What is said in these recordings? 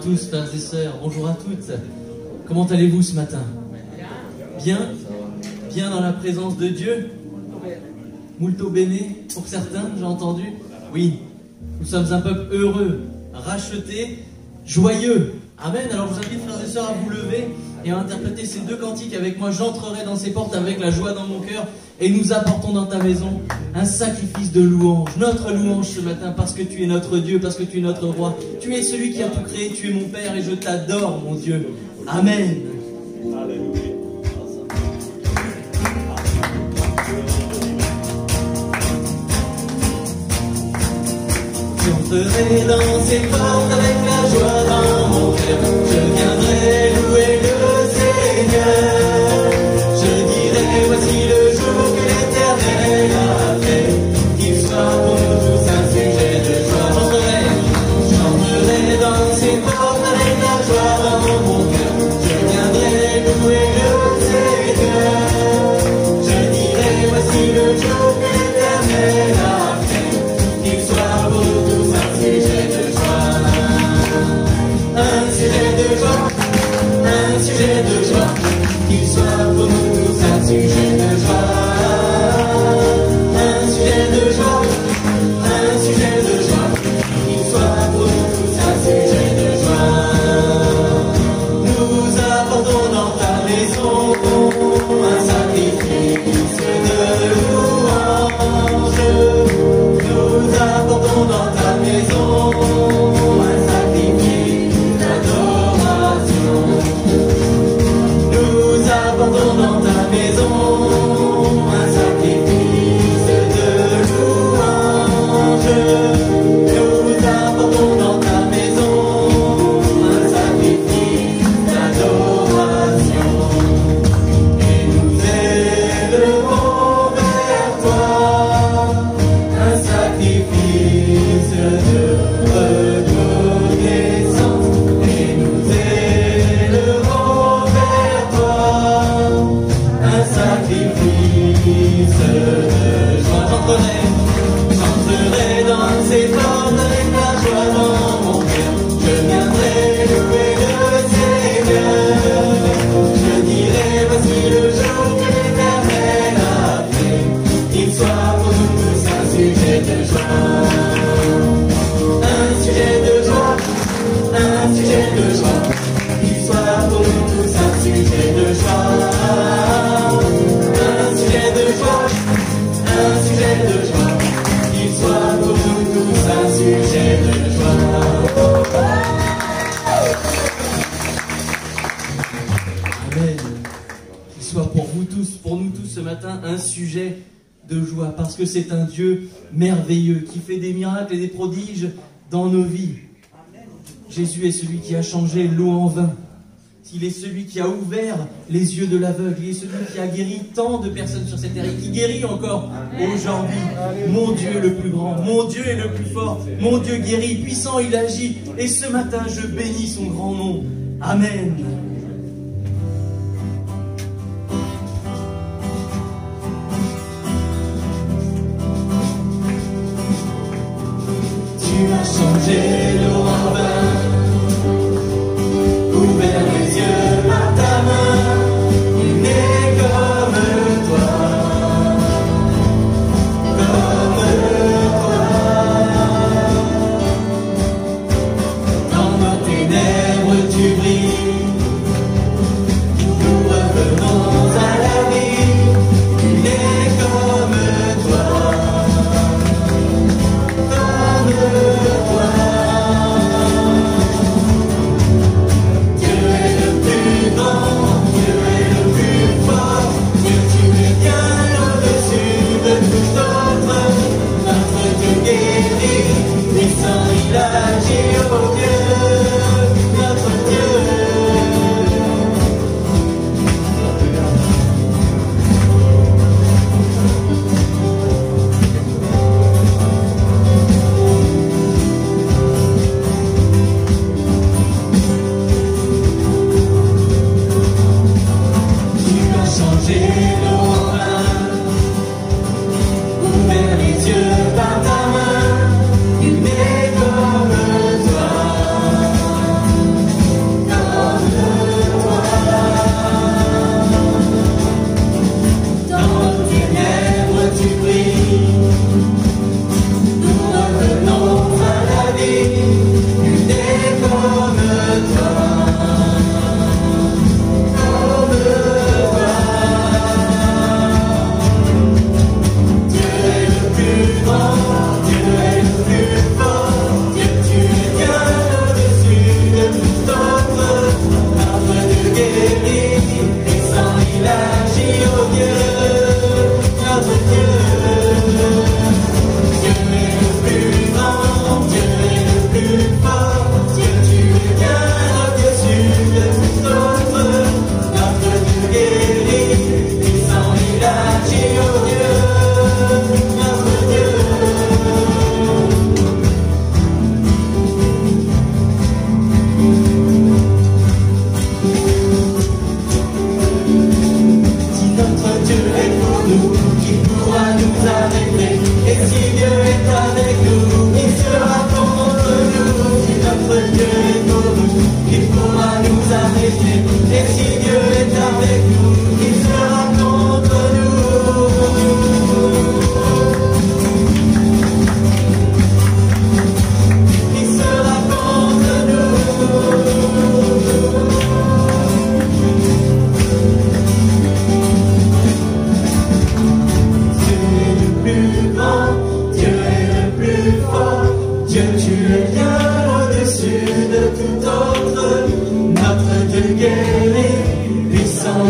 tous, frères et sœurs, bonjour à toutes. Comment allez-vous ce matin? Bien? Bien dans la présence de Dieu? Multo bene pour certains, j'ai entendu? Oui, nous sommes un peuple heureux, racheté, joyeux. Amen. Alors je vous invite, frères et sœurs, à vous lever et à interpréter ces deux cantiques avec moi. J'entrerai dans ces portes avec la joie dans mon cœur et nous apportons dans ta maison un sacrifice de louange. Notre louange ce matin parce que tu es notre Dieu, parce que tu es notre roi. Tu es celui qui a tout créé, tu es mon Père et je t'adore, mon Dieu. Amen. J'entrerai dans ces portes avec la joie dans mon cœur. Je viendrai louer le Seigneur. Je dirai voici le jour que l'Éternel a fait. Qu'il soit pour nous tous un sujet de joie. J'entrerai dans ces portes avec la joie dans mon cœur. Je viendrai louer le Seigneur. Je dirai voici le jour que l'Éternel a fait. Qu'il soit pour nous tous un sujet de joie. Un sujet de joie, un sujet de joie. Qu'il soit pour nous tous un sujet de joie. Un sujet de joie, un sujet de joie. Qu'il soit pour nous tous un sujet de joie. Nous apportons dans ta maison un sacrifice de louange. Nous apportons dans ta maison un sacrifice d'adoration. Nous apportons dans ta maison un sacrifice de louange. Nous apportons dans ta maison un sacrifice d'adoration. Et nous élevons vers toi un sacrifice de reconnaissance. Et nous élevons vers toi un sacrifice de joie. J'entrerai dans ces portes avec la joie dans mon cœur. Je viendrai louer le Seigneur. Je dirai voici le jour que l'Éternel a fait. Qu'il soit pour nous tous un sujet de joie. Un sujet de joie, un sujet de joie. Qu'il soit pour nous tous un sujet de joie. Un sujet de joie, un sujet de joie. Qu'il soit pour nous tous un sujet de joie. Amen. Qu'il soit pour vous tous, pour nous tous ce matin, un sujet de joie, parce que c'est un Dieu merveilleux qui fait des miracles et des prodiges dans nos vies. Jésus est celui qui a changé l'eau en vin. Il est celui qui a ouvert les yeux de l'aveugle. Il est celui qui a guéri tant de personnes sur cette terre et qui guérit encore aujourd'hui. Mon Dieu est le plus grand, mon Dieu est le plus fort, mon Dieu guérit, puissant, il agit. Et ce matin, je bénis son grand nom. Amen. Tu as changé l'eau en vin, ouvert les yeux par ta main, il n'est comme toi, dans nos ténèbres tu brilles, nous revenons à la vie, il n'est comme toi, Dieu est le plus grand, Dieu est le plus fort, Dieu tu es bien au-dessus de tout autre. Notre Dieu guérit, puissant il agit au cœur, notre Dieu. Tu as changé l'eau en vin, ouvert les yeux par ta main, il n'est comme toi.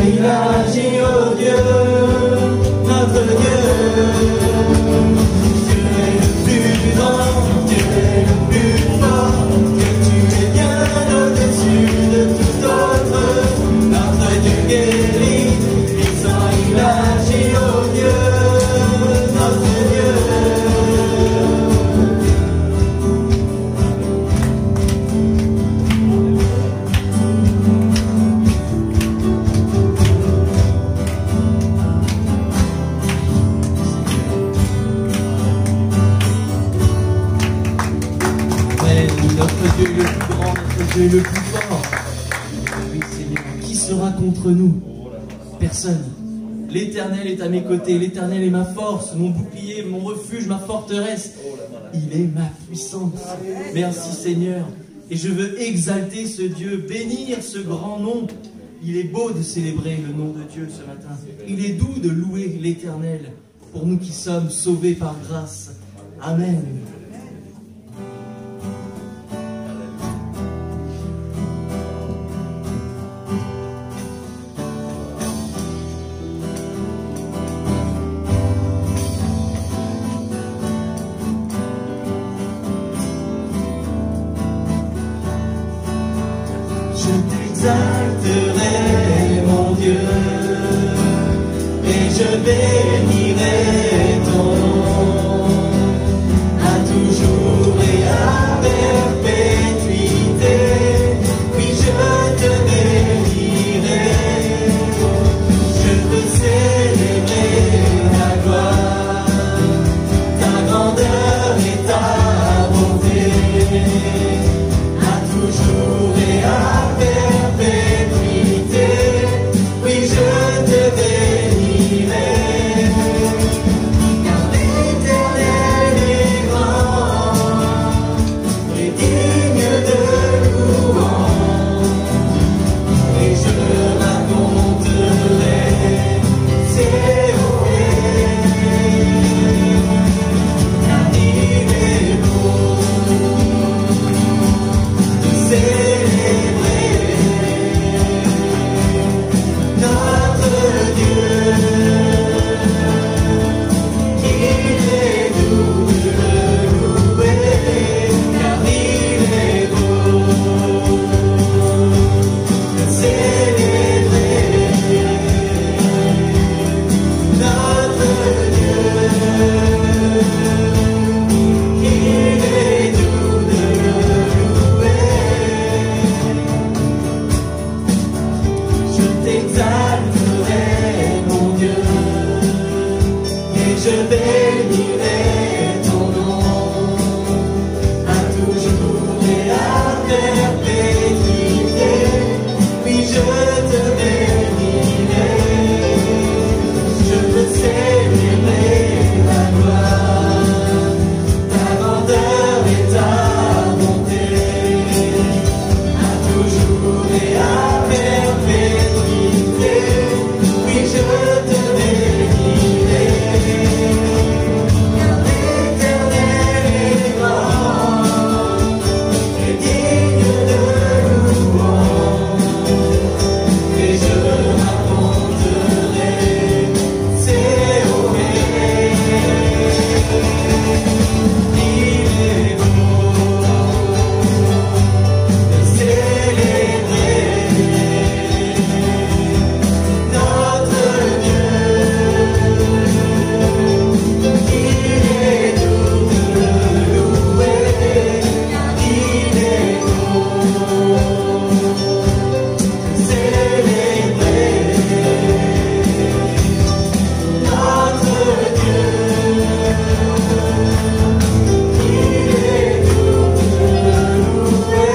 il agit, oh Dieu, notre Dieu. Dieu est le plus grand, Dieu est le plus fort, que tu es bien au-dessus de tout autre. Notre Dieu guérit, puissant, il agit, oh Dieu, notre Dieu. Notre Dieu est le plus grand, notre Dieu est le plus fort. Oui, Seigneur, qui sera contre nous? Personne. L'Éternel est à mes côtés, l'Éternel est ma force, mon bouclier, mon refuge, ma forteresse. Il est ma puissance. Merci Seigneur. Et je veux exalter ce Dieu, bénir ce grand nom. Il est beau de célébrer le nom de Dieu ce matin. Il est doux de louer l'Éternel pour nous qui sommes sauvés par grâce. Amen. J'exalterai mon Dieu et je bénirai ton nom à toujours et à perpétuité. Oui, je te bénirai, je veux célébrer ta gloire, ta grandeur et ta bonté à toujours et à perpétuité, oui je te bénirai, car l'Éternel est grand et digne de louange, et je raconterai ses faits, car il est beau de célébrer notre Dieu, il est doux de le louer, car il est beau de célébrer notre Dieu, il est doux de le louer. Je t'exalterai, mon Dieu, et je bénirai ton nom à toujours et à perpétuité. Oui, je te bénirai, je veux célébrer ta gloire, ta grandeur et ta bonté à toujours et à perpétuité. Oui, je te bénirai, car l'Éternel est grand et digne de louange, et je raconterai ses faits. Il est beau de célébrer notre Dieu, il est doux de le louer, car il est beau de célébrer notre Dieu, il est doux de le louer,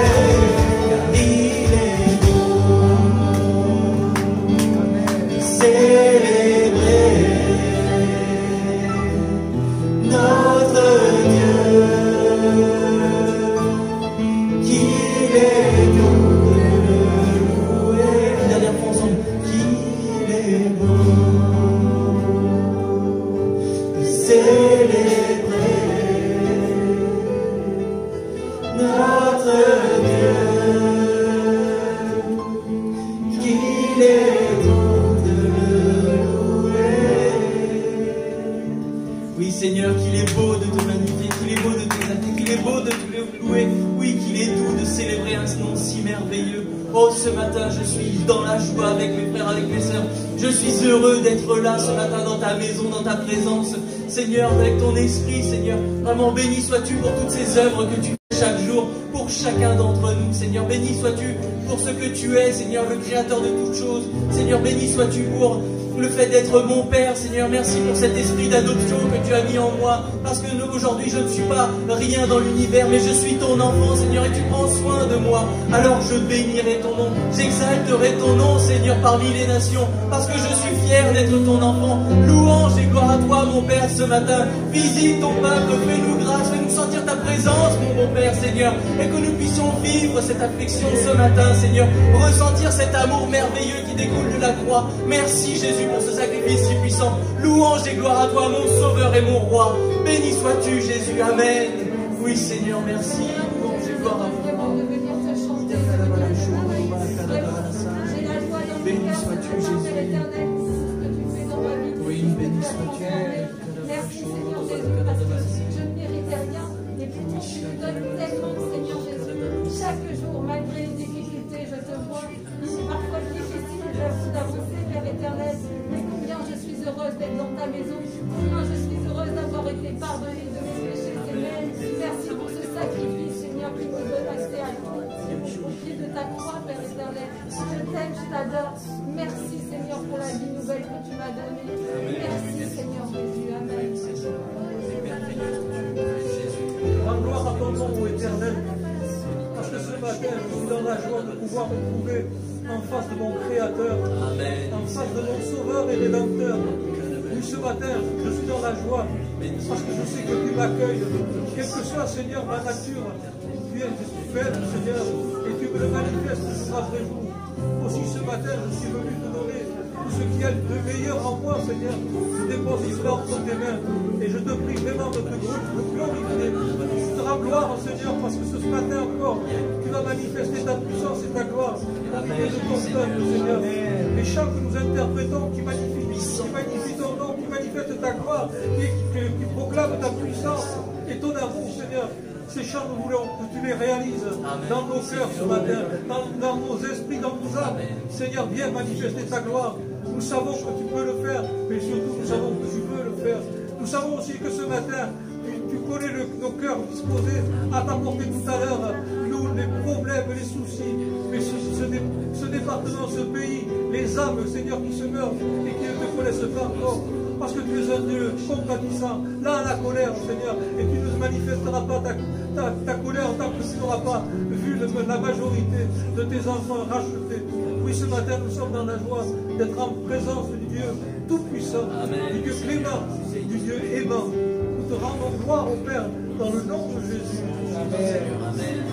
car il est beau de célébrer notre Dieu, qu'il est doux de le louer. Une dernière fois ensemble, qu'il est beau de célébrer notre Dieu, qu'il est doux Seigneur, qu'il est beau de te magnifier, qu'il est beau de t'exalter, qu'il est beau de te louer. Oui, qu'il est doux de célébrer un nom si merveilleux. Oh, ce matin, je suis dans la joie avec mes frères, avec mes sœurs. Je suis heureux d'être là ce matin dans ta maison, dans ta présence. Seigneur, avec ton esprit, Seigneur, vraiment béni sois-tu pour toutes ces œuvres que tu fais chaque jour, pour chacun d'entre nous. Seigneur, béni sois-tu pour ce que tu es, Seigneur, le Créateur de toutes choses. Seigneur, béni sois-tu pour le fait d'être mon Père. Seigneur, merci pour cet esprit d'adoption que tu as mis en moi, parce que aujourd'hui je ne suis pas rien dans l'univers, mais je suis ton enfant, Seigneur, et tu prends soin de moi. Alors je bénirai ton nom, j'exalterai ton nom, Seigneur, parmi les nations, parce que je suis fier d'être ton enfant. Louange et gloire à toi, mon Père, ce matin. Visite ton peuple, fais-nous grâce, fais-nous sentir ta présence, mon bon Père, Seigneur, et que nous puissions vivre cette affection ce matin, Seigneur, ressentir cet amour merveilleux qui découle de la croix. Merci Jésus pour ce sacrifice si puissant. Louange et gloire à toi, mon Sauveur et mon Roi. Béni sois-tu, Jésus. Amen. Oui, Seigneur, merci. Louange et gloire à toi. Béni sois-tu, Jésus. Oui, béni sois-tu. Merci, Seigneur Jésus, parce que je ne méritais rien, mais puis tu me donnes tellement, Seigneur Jésus. Chaque jour, malgré les difficultés, je te vois. Il est parfois difficile d'avancer, Père éternel, mais combien je suis heureuse d'être dans ta maison, combien je suis heureuse d'avoir été pardonnée de mes péchés. Merci pour ce sacrifice, Seigneur, qui me donne accès à toi, au pied de ta croix, Père éternel. Je t'aime, je t'adore. Merci, Seigneur, pour la vie nouvelle que tu m'as donnée. Merci, Seigneur Jésus. Amen. Rends gloire à ton nom, ô Éternel, parce que ce matin, je suis dans la joie de pouvoir me trouver en face de mon Créateur, en face de mon Sauveur et Rédempteur. Oui, ce matin, je suis dans la joie, parce que je sais que tu m'accueilles, quelle que soit, Seigneur, ma nature. Tu es faible, Seigneur, et tu me le manifestes jour après jour. Aussi, ce matin, je suis venu te donner tout ce qui est de meilleur en moi, Seigneur. Je dépose cela entre tes mains, et je te prie vraiment de te glorifier. Je te rends gloire, Seigneur, parce que ce matin encore, tu vas manifester ta puissance et ta gloire au milieu de ton peuple, Seigneur. Les chants que nous interprétons, qui magnifient ton nom, qui manifestent ta gloire, qui proclament ta puissance et ton amour, Seigneur. Ces chants, nous voulons que tu les réalises dans nos cœurs ce matin, dans nos esprits, dans nos âmes. Seigneur, viens manifester ta gloire. Nous savons que tu peux le faire, mais surtout nous savons que tu veux le faire. Nous savons aussi que ce matin, tu connais nos cœurs disposés à t'apporter tout à l'heure, nous, les problèmes, les soucis, mais ce département, ce pays, les âmes, Seigneur, qui se meurent et qui ne te connaissent pas encore. Parce que tu es un Dieu compatissant, là la colère, Seigneur, et tu ne manifesteras pas ta colère tant que tu n'auras pas vu la majorité de tes enfants rachetés. Oui, ce matin, nous sommes dans la joie d'être en présence du Dieu Tout-Puissant, du Dieu clément, du Dieu aimant. Nous te rendons gloire au Père dans le nom de Jésus. Amen. Amen.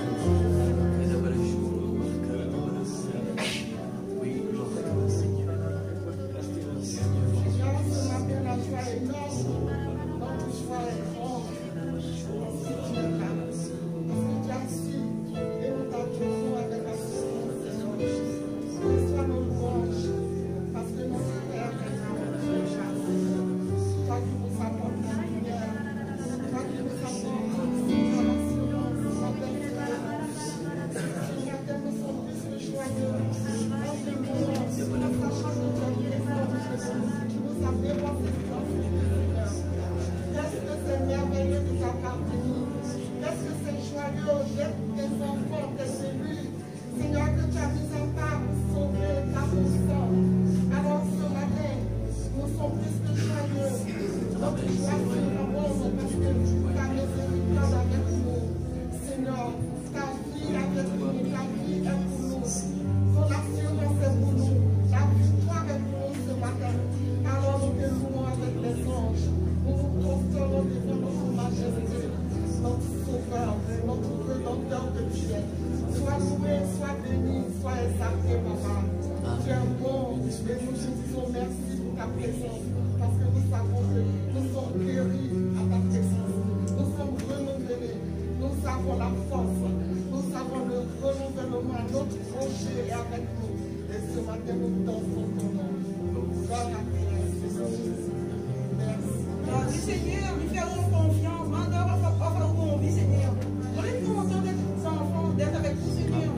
Seigneur, lui ferons confiance. Mandora, papa, où on vit, Seigneur. On est content d'être enfants, d'être avec vous, Seigneur.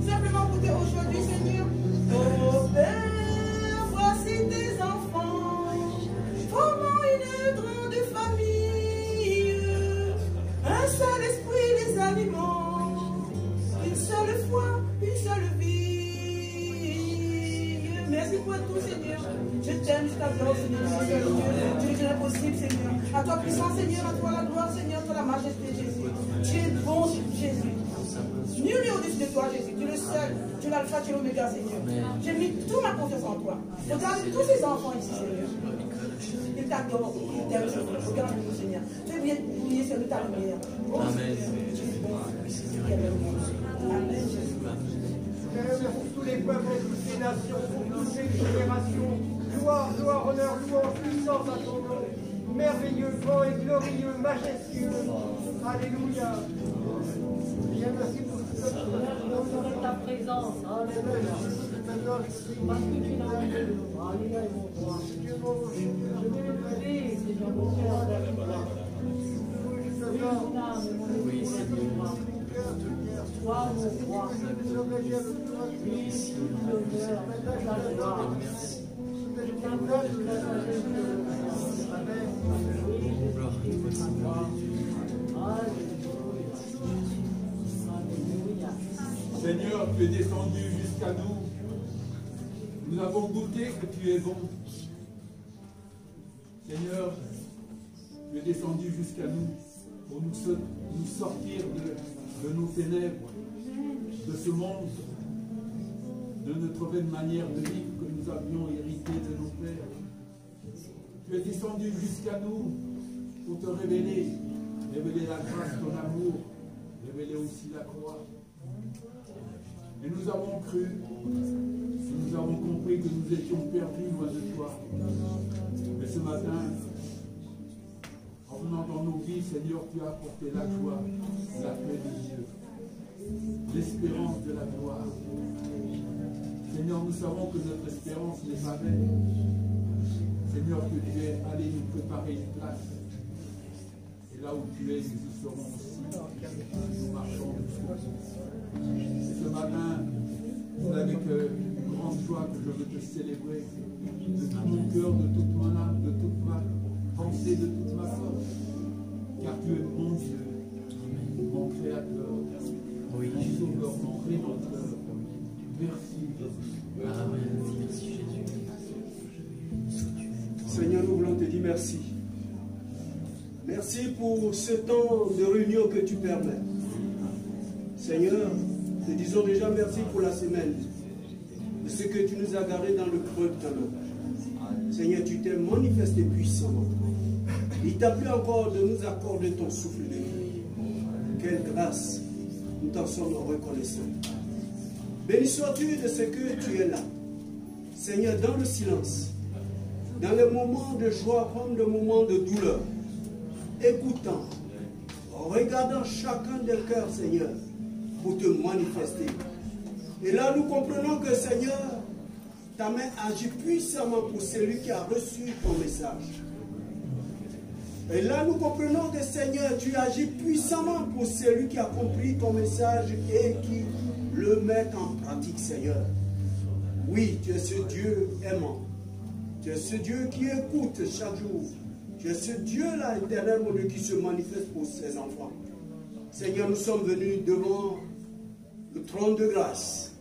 Simplement pour dire aujourd'hui, Seigneur, oh Père, voici tes enfants, formant une grande famille, un seul esprit les animaux, une seule foi, une seule vie. Merci pour tout, Seigneur. Je t'aime, je t'adore, Seigneur. Tu es impossible, Seigneur. À toi puissant, Seigneur, à toi la gloire, Seigneur, à toi la majesté, Jésus. Tu es bon, Jésus. Nul n'est au-dessus de toi, Jésus. Tu es le seul. Tu es l'alpha, tu es l'oméga, Seigneur. J'ai mis toute ma confiance en toi. Regarde tous ces enfants ici, Seigneur. Ils t'adorent, ils t'aiment, Seigneur. Regarde-nous, Seigneur. Fais bien briller sur ta lumière. Oh, Seigneur, tu es bon. Amen, Jésus. Pour tous les peuples, pour toutes les nations, pour toutes les générations. Gloire, gloire, honneur, louange, puissance à ton nom. Merveilleux, grand et glorieux, majestueux. Alléluia. Bien, merci pour Honorer ta présence. Alléluia. Parce que tu n'as pas de nous. Alléluia, mon roi. Je veux le lever, Seigneur, mon cœur avec toi. Oui, mon âme et mon esprit avec toi. Toi, mon roi. Oui, tout l'honneur, toute la gloire. Je t'appelle toute la sagesse de Dieu. Amen. Oui, je suis à toi. Alléluia. Seigneur, tu es descendu jusqu'à nous. Nous avons goûté que tu es bon. Seigneur, tu es descendu jusqu'à nous pour nous sortir de nos ténèbres, de ce monde, de notre vaine manière de vivre que nous avions hérité de nos pères. Tu es descendu jusqu'à nous pour te révéler la grâce, ton amour, révéler aussi la croix. Et nous avons cru, et nous avons compris que nous étions perdus loin de toi. Mais ce matin, en venant dans nos vies, Seigneur, tu as apporté la joie, la paix de Dieu, l'espérance de la gloire. Seigneur, nous savons que notre espérance n'est pas vaine. Seigneur, que tu es allé nous préparer une place. Et là où tu es, nous y serons aussi. Nous marchons et ce matin, c'est avec une grande joie que je veux te célébrer de tout mon cœur, de toute mon âme, de toute ma pensée, de toute ma force. Car tu es mon Dieu, mon Créateur, mon Sauveur, mon Rédempteur. Merci Jésus. Amen. Merci Jésus. Seigneur, nous voulons te dire merci. Merci pour ce temps de réunion que tu permets. Seigneur, te disons déjà merci pour la semaine, de ce que tu nous as gardé dans le creux de ta main. Seigneur, tu t'es manifesté puissamment. Il t'a plu encore de nous accorder ton souffle de vie. Quelle grâce, nous t'en sommes reconnaissants. Béni sois-tu de ce que tu es là. Seigneur, dans le silence, dans les moments de joie comme des moments de douleur, écoutant, regardant chacun des cœurs, Seigneur, pour te manifester. Et là, nous comprenons que, Seigneur, ta main agit puissamment pour celui qui a reçu ton message. Et là, nous comprenons que, Seigneur, tu agis puissamment pour celui qui a compris ton message et qui le met en pratique, Seigneur. Oui, tu es ce Dieu aimant. Tu es ce Dieu qui écoute chaque jour. Tu es ce Dieu-là, éternel, mon Dieu, qui se manifeste pour ses enfants. Seigneur, nous sommes venus devant le trône de grâce.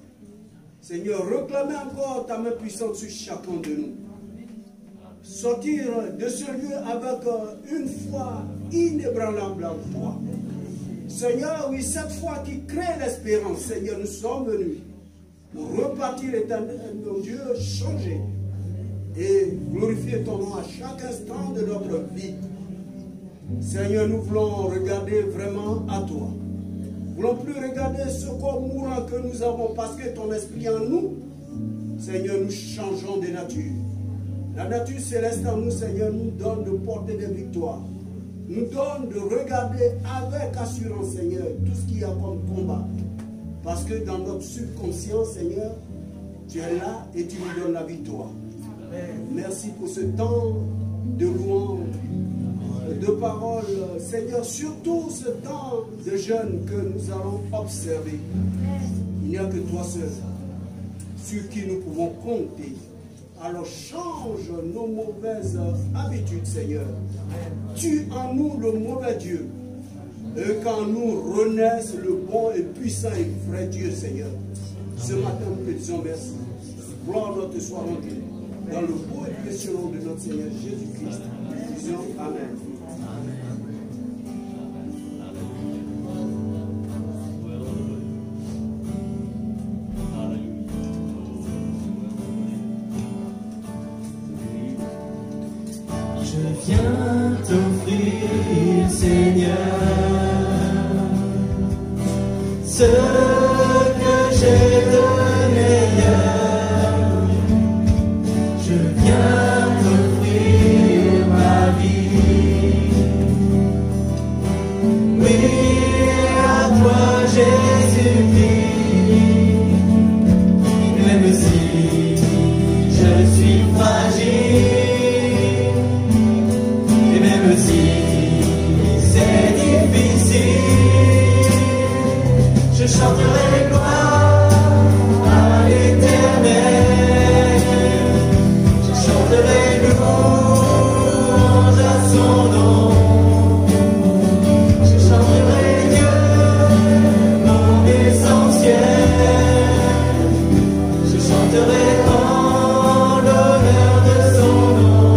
Seigneur, réclamez encore ta main puissante sur chacun de nous. Sortir de ce lieu avec une foi inébranlable en toi. Seigneur, oui, cette foi qui crée l'espérance. Seigneur, nous sommes venus pour repartir, éternel, mon Dieu, changer et glorifier ton nom à chaque instant de notre vie. Seigneur, nous voulons regarder vraiment à toi. Nous ne voulons plus regarder ce corps mourant que nous avons parce que ton esprit en nous, Seigneur, nous changeons de nature. La nature céleste en nous, Seigneur, nous donne de porter des victoires. Nous donne de regarder avec assurance, Seigneur, tout ce qu'il y a comme combat. Parce que dans notre subconscient, Seigneur, tu es là et tu nous donnes la victoire. Merci pour ce temps de louange, de parole, Seigneur, surtout ce temps de jeûne que nous allons observer. Il n'y a que toi seul sur qui nous pouvons compter. Alors change nos mauvaises habitudes, Seigneur. Tue en nous le mauvais Dieu. Et qu'en nous renaisse le bon et puissant et vrai Dieu, Seigneur. Ce matin, nous te disons merci. Gloire te soit rendue. Dans le beau et précieux nom de notre Seigneur Jésus-Christ. Nous disons Amen. Je viens t'offrir, Seigneur, ce que j'ai de meilleur. Je viens t'offrir ma vie. Oui, à toi Jésus-Christ, même si je suis fragile. Même si c'est difficile, je chanterai gloire à l'Éternel. Je chanterai louange à son nom. Je chanterai Dieu, mon essentiel. Je chanterai en l'honneur de son nom.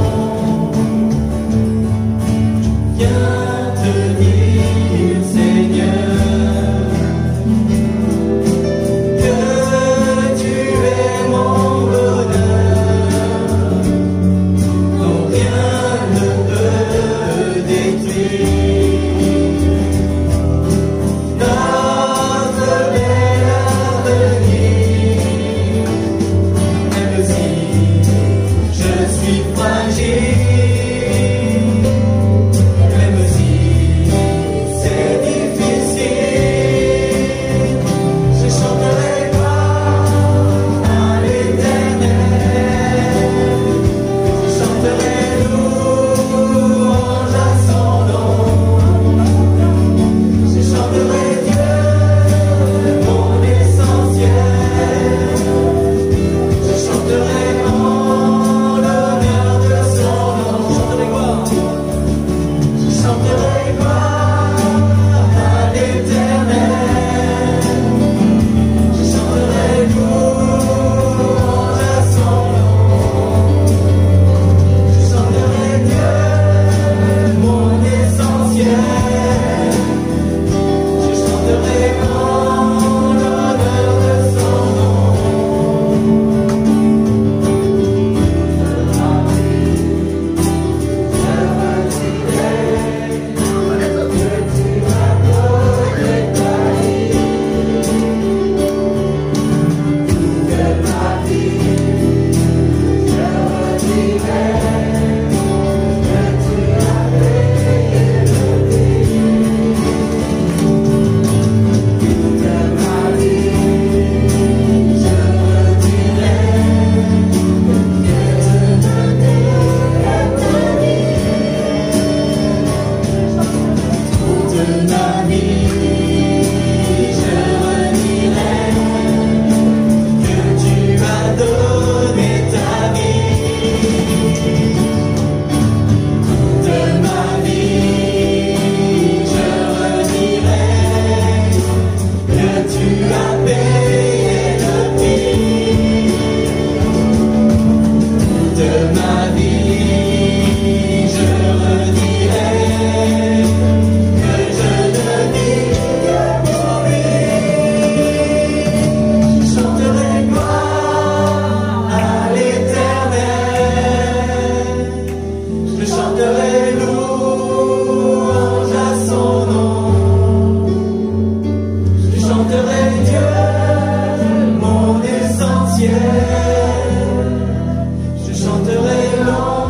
Je chanterai long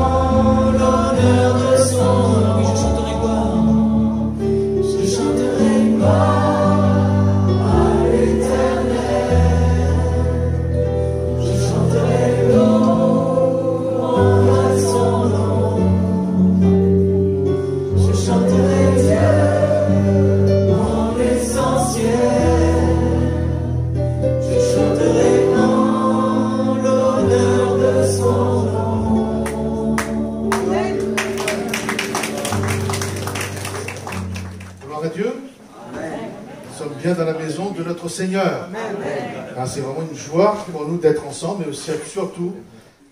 bien dans la maison de notre Seigneur. C'est vraiment une joie pour nous d'être ensemble, mais aussi, surtout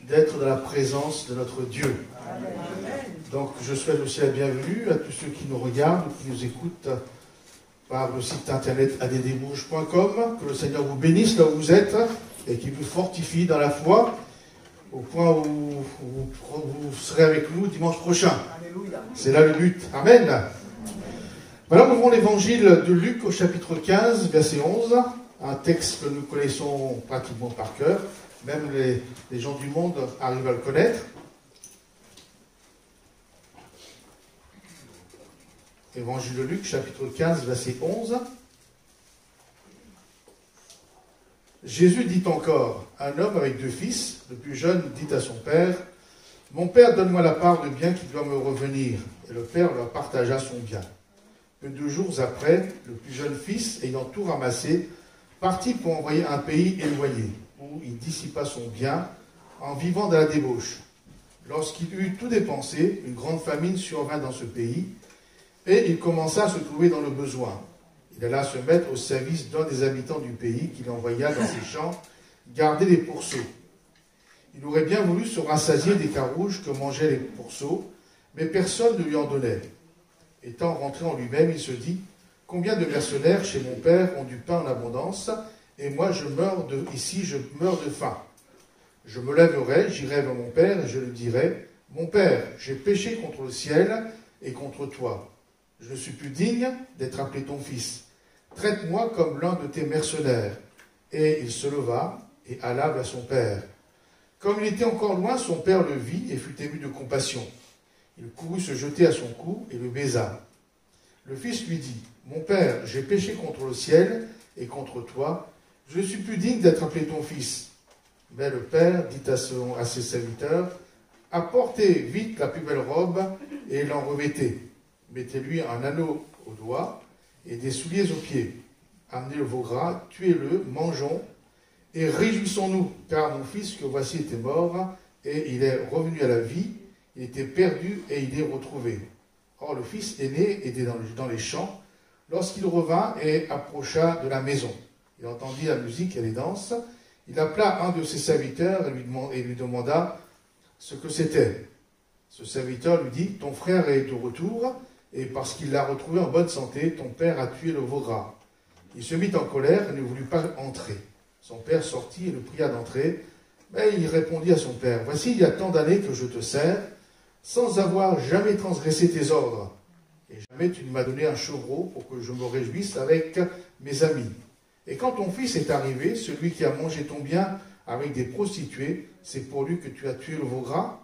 d'être dans la présence de notre Dieu. Donc je souhaite aussi la bienvenue à tous ceux qui nous regardent, qui nous écoutent par le site internet addbouge.com. Que le Seigneur vous bénisse là où vous êtes et qu'il vous fortifie dans la foi au point où vous serez avec nous dimanche prochain. C'est là le but. Amen. Voilà, nous ouvrons l'évangile de Luc au chapitre 15, verset 11, un texte que nous connaissons pratiquement par cœur, même les gens du monde arrivent à le connaître. Évangile de Luc, chapitre 15, verset 11. Jésus dit encore, un homme avec 2 fils, le plus jeune dit à son père, « Mon père, donne-moi la part de bien qui doit me revenir. » Et le père leur partagea son bien. Peu de jours après, le plus jeune fils, ayant tout ramassé, partit pour envoyer un pays éloigné, où il dissipa son bien en vivant dans la débauche. Lorsqu'il eut tout dépensé, une grande famine survint dans ce pays, et il commença à se trouver dans le besoin. Il alla se mettre au service d'un des habitants du pays, qu'il envoya dans ses champs garder les pourceaux. Il aurait bien voulu se rassasier des carouges que mangeaient les pourceaux, mais personne ne lui en donnait. Étant rentré en lui-même, il se dit, « Combien de mercenaires chez mon père ont du pain en abondance, et moi je meurs de faim. Je me lèverai, j'irai vers mon père, et je lui dirai, « Mon père, j'ai péché contre le ciel et contre toi. Je ne suis plus digne d'être appelé ton fils. Traite-moi comme l'un de tes mercenaires. » Et il se leva et alla vers son père. Comme il était encore loin, son père le vit et fut ému de compassion. Il courut se jeter à son cou et le baisa. Le fils lui dit, « Mon père, j'ai péché contre le ciel et contre toi. Je ne suis plus digne d'être appelé ton fils. » Mais le père dit à ses serviteurs, « Apportez vite la plus belle robe et l'en revêtez. Mettez-lui un anneau au doigt et des souliers aux pieds. Amenez le veau gras, tuez-le, mangeons et réjouissons-nous, car mon fils que voici était mort et il est revenu à la vie. Il était perdu et il est retrouvé. » Or, le fils aîné était dans les champs lorsqu'il revint et approcha de la maison. Il entendit la musique et les danses. Il appela un de ses serviteurs et lui demanda ce que c'était. Ce serviteur lui dit, « Ton frère est de retour, et parce qu'il l'a retrouvé en bonne santé, ton père a tué le veau gras. » Il se mit en colère et ne voulut pas entrer. Son père sortit et le pria d'entrer, mais il répondit à son père, « Voici, il y a tant d'années que je te sers, sans avoir jamais transgressé tes ordres. Et jamais tu ne m'as donné un chevreau pour que je me réjouisse avec mes amis. Et quand ton fils est arrivé, celui qui a mangé ton bien avec des prostituées, c'est pour lui que tu as tué le veau gras? »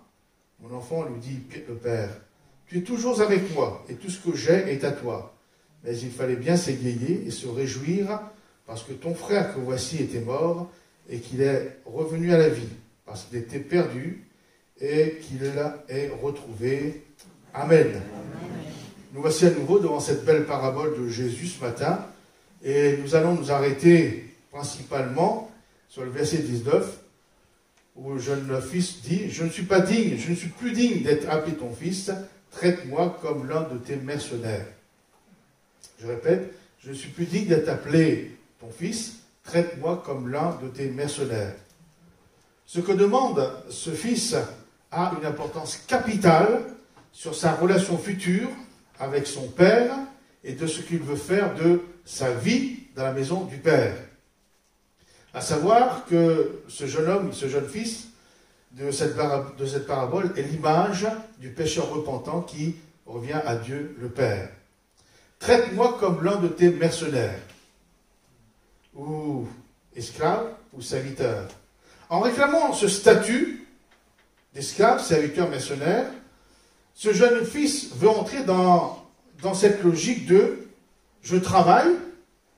Mon enfant, lui dit le père, « Tu es toujours avec moi, et tout ce que j'ai est à toi. » Mais il fallait bien s'égayer et se réjouir, parce que ton frère que voici était mort, et qu'il est revenu à la vie, parce qu'il était perdu, et qu'il est retrouvé. Amen. Amen. Nous voici à nouveau devant cette belle parabole de Jésus ce matin, et nous allons nous arrêter principalement sur le verset 19, où le jeune fils dit, « Je ne suis pas digne, je ne suis plus digne d'être appelé ton fils, traite-moi comme l'un de tes mercenaires. » Je répète, « Je ne suis plus digne d'être appelé ton fils, traite-moi comme l'un de tes mercenaires. » Ce que demande ce fils a une importance capitale sur sa relation future avec son père et de ce qu'il veut faire de sa vie dans la maison du père. À savoir que ce jeune homme, ce jeune fils de cette parabole est l'image du pécheur repentant qui revient à Dieu le Père. Traite-moi comme l'un de tes mercenaires, ou esclave, ou serviteur. En réclamant ce statut d'esclave, serviteur, mercenaire, ce jeune fils veut entrer dans cette logique de « je travaille »,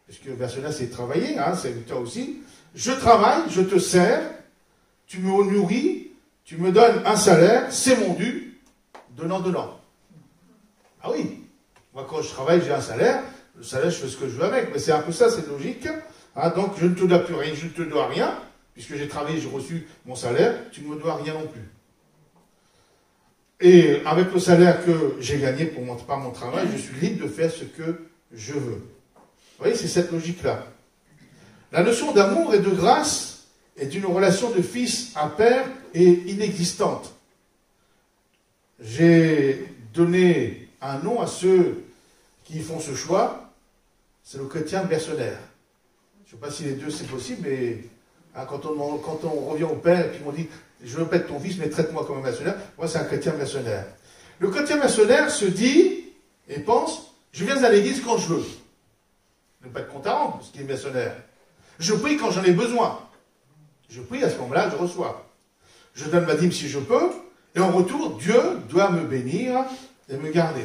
puisque mercenaire c'est travailler, serviteur aussi, « je travaille, je te sers, tu me nourris, tu me donnes un salaire, c'est mon dû, donnant. » Ah oui, moi quand je travaille j'ai un salaire, le salaire je fais ce que je veux avec, mais c'est un peu ça, c'est logique. Donc je ne te dois plus rien, je ne te dois rien, puisque j'ai travaillé, j'ai reçu mon salaire, tu ne me dois rien non plus. Et avec le salaire que j'ai gagné par mon travail, je suis libre de faire ce que je veux. Vous voyez, c'est cette logique-là. La notion d'amour et de grâce est une relation de fils à père et inexistante. J'ai donné un nom à ceux qui font ce choix, c'est le chrétien mercenaire. Je ne sais pas si les deux c'est possible, mais hein, quand on revient au père et puis on dit je veux pas être ton fils, mais traite-moi comme un mercenaire, moi c'est un chrétien mercenaire. Le chrétien mercenaire se dit et pense je viens à l'église quand je veux. Ne pas être compte à rendre, ce qui est mercenaire. Je prie quand j'en ai besoin. Je prie, à ce moment-là, je reçois. Je donne ma dîme si je peux, et en retour, Dieu doit me bénir et me garder.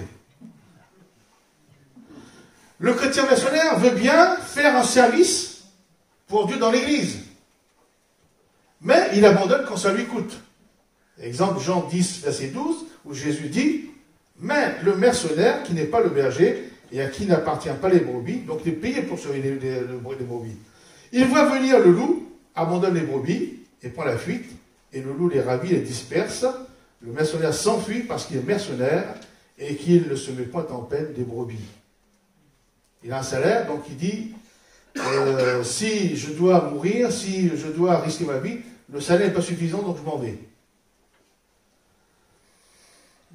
Le chrétien mercenaire veut bien faire un service pour Dieu dans l'église. Mais il abandonne quand ça lui coûte. Exemple, Jean 10, verset 12, où Jésus dit « Mais le mercenaire, qui n'est pas le berger, et à qui n'appartient pas les brebis, donc il est payé pour surveiller les brebis. Il voit venir le loup, abandonne les brebis, et prend la fuite, et le loup les ravit, les disperse. Le mercenaire s'enfuit parce qu'il est mercenaire, et qu'il ne se met point en peine des brebis. » Il a un salaire, donc il dit si je dois mourir, si je dois risquer ma vie, le salaire n'est pas suffisant, donc je m'en vais.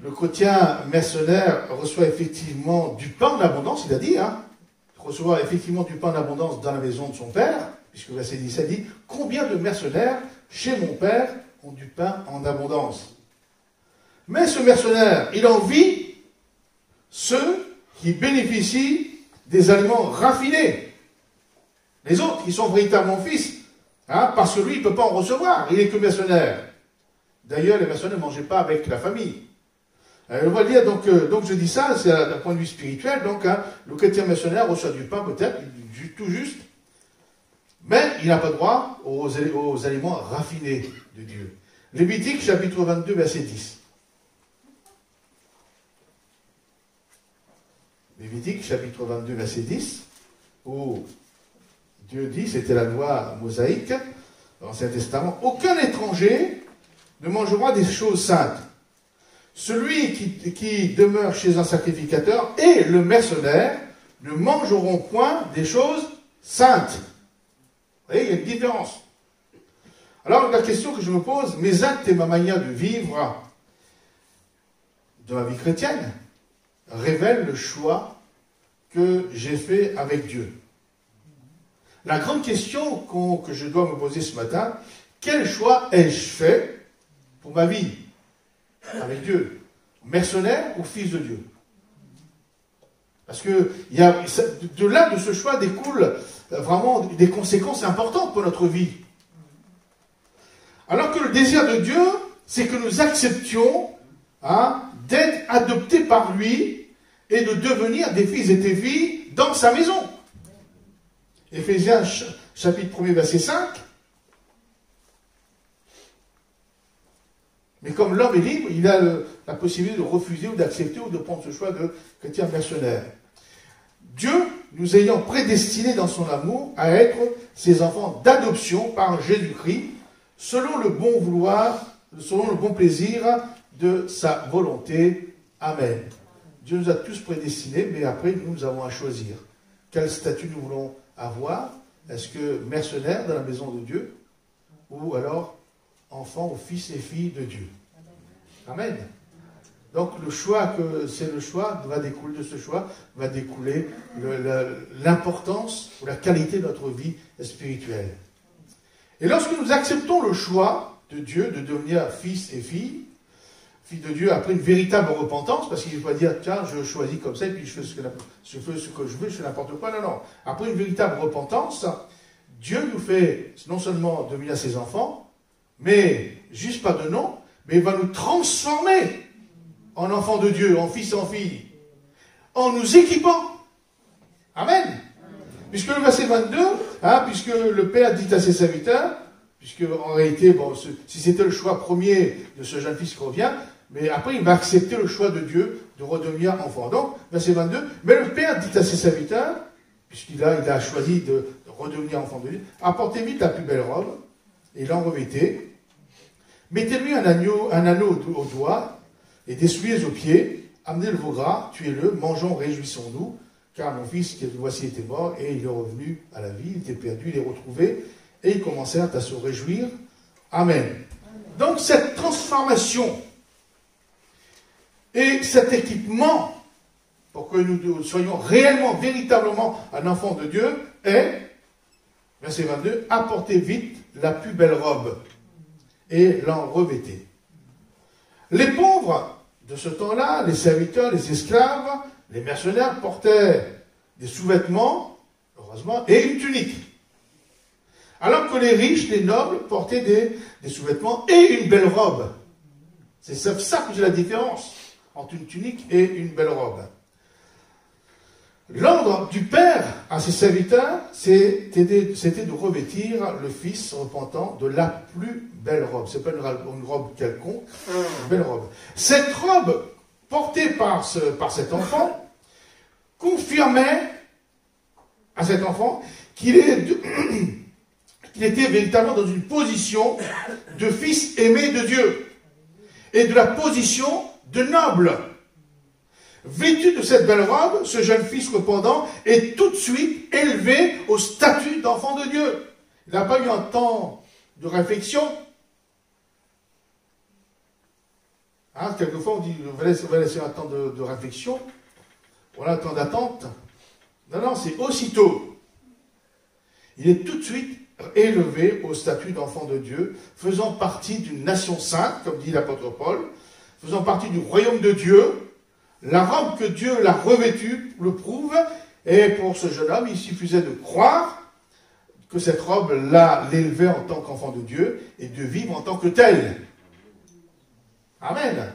Le chrétien mercenaire reçoit effectivement du pain en abondance, il a dit, reçoit effectivement du pain en abondance dans la maison de son père, puisque verset 17 dit combien de mercenaires chez mon père ont du pain en abondance. Mais ce mercenaire, il envie ceux qui bénéficient des aliments raffinés. Les autres, qui sont véritablement fils, parce que lui, il ne peut pas en recevoir, il n'est que mercenaire. D'ailleurs, les mercenaires ne mangeaient pas avec la famille. On va dire, donc je dis ça, c'est d'un point de vue spirituel, donc le chrétien mercenaire reçoit du pain peut-être, tout juste, mais il n'a pas droit aux aliments raffinés de Dieu. Lévitique, chapitre 22, verset 10. Lévitique, chapitre 22, verset 10, où Dieu dit, c'était la loi mosaïque, dans l'Ancien Testament, aucun étranger ne mangera des choses saintes. Celui qui demeure chez un sacrificateur et le mercenaire ne mangeront point des choses saintes. Vous voyez, il y a une différence. Alors, la question que je me pose, mes actes et ma manière de vivre de ma vie chrétienne révèlent le choix que j'ai fait avec Dieu. La grande question que je dois me poser ce matin, quel choix ai-je fait pour ma vie avec Dieu? Mercenaire ou fils de Dieu? Parce que de ce choix découlent vraiment des conséquences importantes pour notre vie. Alors que le désir de Dieu, c'est que nous acceptions d'être adoptés par lui et de devenir des fils et des filles dans sa maison. Éphésiens chapitre 1er verset 5. Mais comme l'homme est libre, il a la possibilité de refuser ou d'accepter ou de prendre ce choix de chrétien mercenaire. Dieu, nous ayant prédestinés dans son amour à être ses enfants d'adoption par Jésus-Christ, selon le bon vouloir, selon le bon plaisir de sa volonté. Amen. Dieu nous a tous prédestinés, mais après nous avons à choisir. Quel statut nous voulons avoir? Est-ce que mercenaire dans la maison de Dieu, ou alors enfants ou fils et filles de Dieu? Amen. Donc le choix va découler de ce choix, va découler l'importance ou la qualité de notre vie spirituelle. Et lorsque nous acceptons le choix de Dieu de devenir fils et filles de Dieu après une véritable repentance, parce qu'il ne faut pas dire tiens je choisis comme ça et puis je fais ce que je veux, je fais n'importe quoi, non. Après une véritable repentance, Dieu nous fait non seulement devenir ses enfants, mais juste pas de nom, mais il va nous transformer en enfants de Dieu, en fils et en filles, en nous équipant. Amen. Puisque le verset 22, puisque le Père dit à ses serviteurs, puisque en réalité, si c'était le choix premier de ce jeune fils qui revient, mais après il va accepter le choix de Dieu de redevenir enfant. Donc, verset 22, mais le Père dit à ses serviteurs, puisqu'il a choisi de redevenir enfant de Dieu, apportez vite la plus belle robe, et l'en revêtez, mettez-lui un anneau au doigt, et des souliers aux pieds, amenez le veau gras, tuez-le, mangeons, réjouissons-nous, car mon fils, voici, était mort, et il est revenu à la vie, il était perdu, il est retrouvé, et ils commencèrent à se réjouir. Amen. Donc cette transformation et cet équipement, pour que nous soyons réellement, véritablement un enfant de Dieu, est, verset 22, apportez vite la plus belle robe et l'en revêtez. Les pauvres de ce temps-là, les serviteurs, les esclaves, les mercenaires portaient des sous-vêtements, heureusement, et une tunique. Alors que les riches, les nobles, portaient des sous-vêtements et une belle robe. C'est ça que c'est la différence entre une tunique et une belle robe. L'ordre du Père à ses serviteurs, c'était de revêtir le Fils repentant de la plus belle robe. Ce n'est pas une robe quelconque, une belle robe. Cette robe portée par cet enfant confirmait à cet enfant qu'il était véritablement dans une position de fils aimé de Dieu et de la position de noble. Vêtu de cette belle robe, ce jeune fils repentant est tout de suite élevé au statut d'enfant de Dieu. Il n'a pas eu un temps de réflexion. Quelquefois on dit on va laisser un temps de réflexion, voilà un temps d'attente. Non, c'est aussitôt. Il est tout de suite élevé au statut d'enfant de Dieu, faisant partie d'une nation sainte, comme dit l'apôtre Paul, faisant partie du royaume de Dieu. La robe que Dieu l'a revêtue le prouve, et pour ce jeune homme, il suffisait de croire que cette robe l'élevait en tant qu'enfant de Dieu et de vivre en tant que tel. Amen.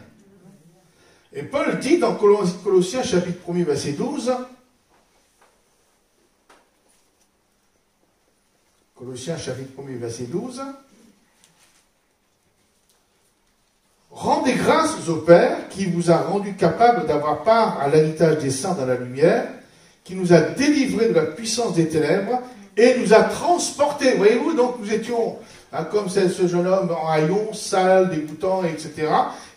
Et Paul dit dans Colossiens chapitre 1er verset 12, Colossiens chapitre 1er verset 12, rendez grâce au Père qui vous a rendu capable d'avoir part à l'héritage des saints dans la lumière, qui nous a délivrés de la puissance des ténèbres et nous a transportés. Voyez-vous, donc nous étions comme ce jeune homme en haillons, sale, dégoûtant, etc.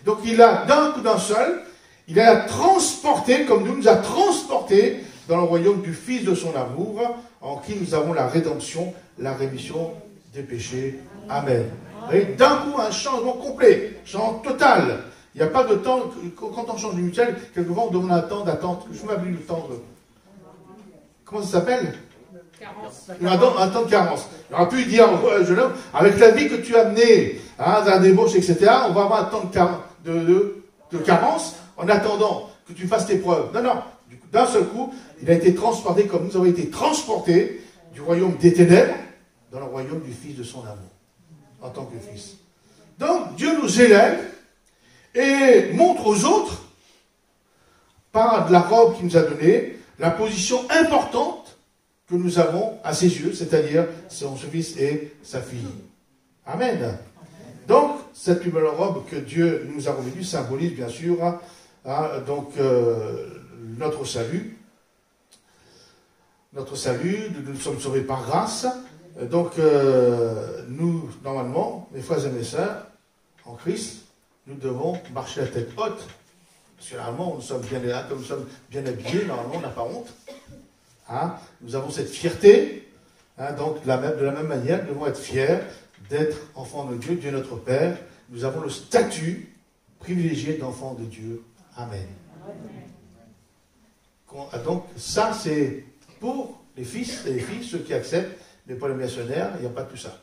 Donc il a, d'un coup d'un seul, il a transporté, comme nous a transportés dans le royaume du Fils de son amour, en qui nous avons la rédemption, la rémission des péchés. Amen. Et d'un coup, un changement complet, un changement total. Il n'y a pas de temps, quand on change de mutuelle, quelquefois on demande un temps d'attente. Je m'appelle le temps de... Comment ça s'appelle? Un temps de carence. On aurait pu dire, jeune homme, avec la vie que tu as menée, dans la débauche, etc., on va avoir un temps de carence en attendant que tu fasses tes preuves. Non. D'un seul coup, il a été transporté comme nous avons été transportés du royaume des ténèbres dans le royaume du Fils de son amour, en tant que Fils. Donc, Dieu nous élève et montre aux autres, par la robe qu'il nous a donnée, la position importante que nous avons à ses yeux, c'est-à-dire son fils et sa fille. Amen. Donc, cette plus belle robe que Dieu nous a revêtue symbolise bien sûr notre salut. Notre salut, nous sommes sauvés par grâce. Donc, nous, normalement, mes frères et mes sœurs, en Christ, nous devons marcher la tête haute. Parce que normalement, nous sommes bien habillés, normalement, on n'a pas honte. Nous avons cette fierté. Donc, de la même manière, nous devons être fiers d'être enfants de Dieu, Dieu notre Père. Nous avons le statut privilégié d'enfants de Dieu. Amen. Donc, ça, c'est pour les fils et les filles, ceux qui acceptent, mais pour les missionnaires, il n'y a pas tout ça.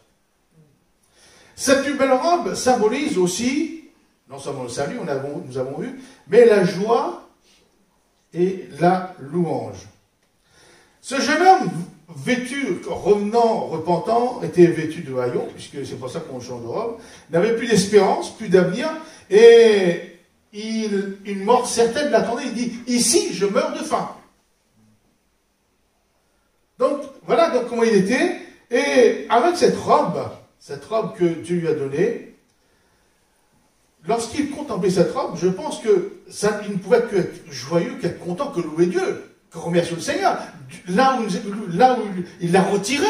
Cette plus belle robe symbolise aussi, non seulement le salut, nous avons vu, mais la joie et la louange. Ce jeune homme vêtu, revenant, repentant, était vêtu de haillons, puisque c'est pour ça qu'on change de robe, n'avait plus d'espérance, plus d'avenir, et une mort certaine l'attendait. Il dit, ici, je meurs de faim. Donc, voilà donc comment il était, et avec cette robe que Dieu lui a donnée, lorsqu'il contemplait cette robe, je pense que il ne pouvait qu'être joyeux, qu'être content, que louer Dieu, que remercier le Seigneur, là où il l'a retiré.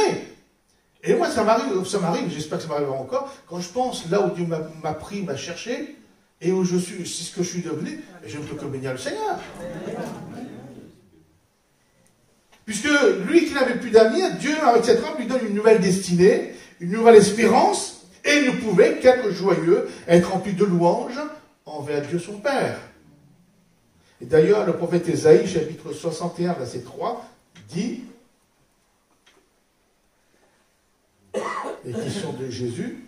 Et moi, ça m'arrive, j'espère que ça m'arrivera encore, quand je pense là où Dieu m'a pris, m'a cherché, et où je suis, c'est ce que je suis devenu, et je ne peux que bénir le Seigneur. Puisque lui qui n'avait plus d'amis, Dieu, avec cette robe, lui donne une nouvelle destinée, une nouvelle espérance, et il ne pouvait qu'être joyeux, être rempli de louanges envers Dieu son Père. Et d'ailleurs, le prophète Ésaïe, chapitre 61, verset 3, dit, les questions de Jésus,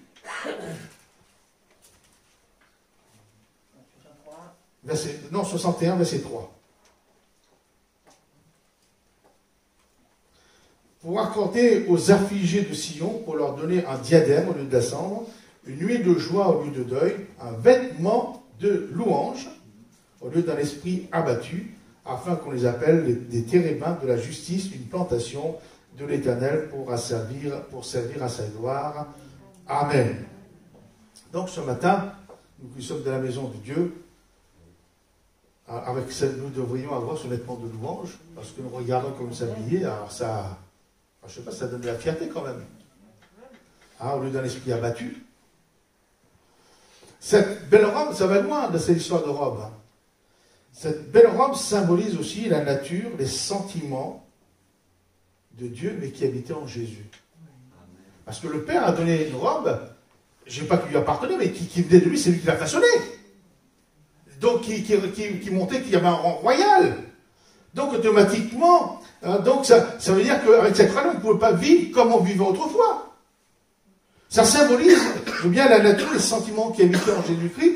verset, non, 61, verset 3. Pour accorder aux affligés de Sion, pour leur donner un diadème au lieu de la cendre, une nuit de joie au lieu de deuil, un vêtement de louange au lieu d'un esprit abattu, afin qu'on les appelle des térébins de la justice, une plantation de l'Éternel pour servir à sa gloire. Amen. Donc ce matin, nous qui sommes dans la maison de Dieu, avec ça, nous devrions avoir ce vêtement de louange, parce que nous regardons comme s'habiller, alors ça... je ne sais pas, ça donne de la fierté quand même. Au lieu d'un esprit abattu. Cette belle robe, ça va loin de cette histoire de robe. Cette belle robe symbolise aussi la nature, les sentiments de Dieu, mais qui habitaient en Jésus. Parce que le Père a donné une robe, je ne sais pas qui lui appartenait, mais qui venait de lui, c'est lui qui l'a façonnée. Donc, qui montrait qu'il y avait un rang royal. Donc, automatiquement, donc ça veut dire qu'avec cette robe, on ne pouvait pas vivre comme on vivait autrefois. Ça symbolise bien la nature, les sentiments qui habitaient en Jésus-Christ.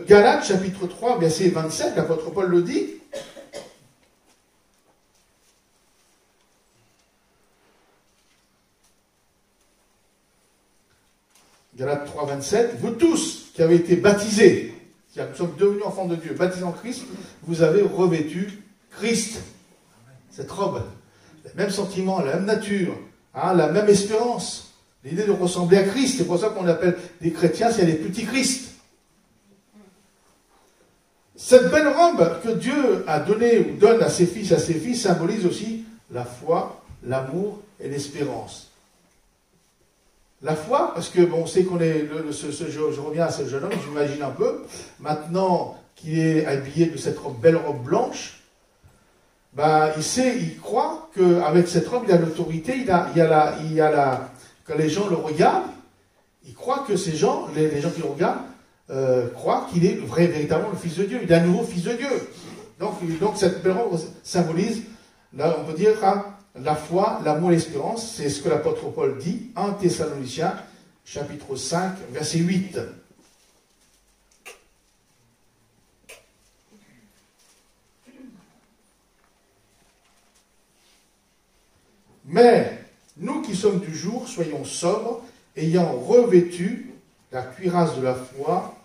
Galates, chapitre 3, verset 27, l'apôtre Paul le dit. Galates 3, 27. Vous tous qui avez été baptisés, c'est-à-dire que nous sommes devenus enfants de Dieu, baptisés en Christ, vous avez revêtu Christ. Cette robe, les mêmes sentiments, la même nature, la même espérance. L'idée de ressembler à Christ, c'est pour ça qu'on appelle des chrétiens, c'est les petits Christ. Cette belle robe que Dieu a donnée ou donne à ses fils, symbolise aussi la foi, l'amour et l'espérance. La foi, parce que bon, on sait qu'on est, je reviens à ce jeune homme, j'imagine un peu, maintenant qu'il est habillé de cette belle robe blanche, il croit qu'avec cette robe, il a l'autorité, quand les gens le regardent, il croit que ces gens, les gens qui le regardent, croient qu'il est véritablement le Fils de Dieu, il est un nouveau Fils de Dieu. Donc cette belle robe symbolise, là on peut dire, la foi, l'amour et l'espérance, c'est ce que l'apôtre Paul dit, 1 Thessaloniciens, chapitre 5, verset 8. Mais nous qui sommes du jour, soyons sobres, ayant revêtu la cuirasse de la foi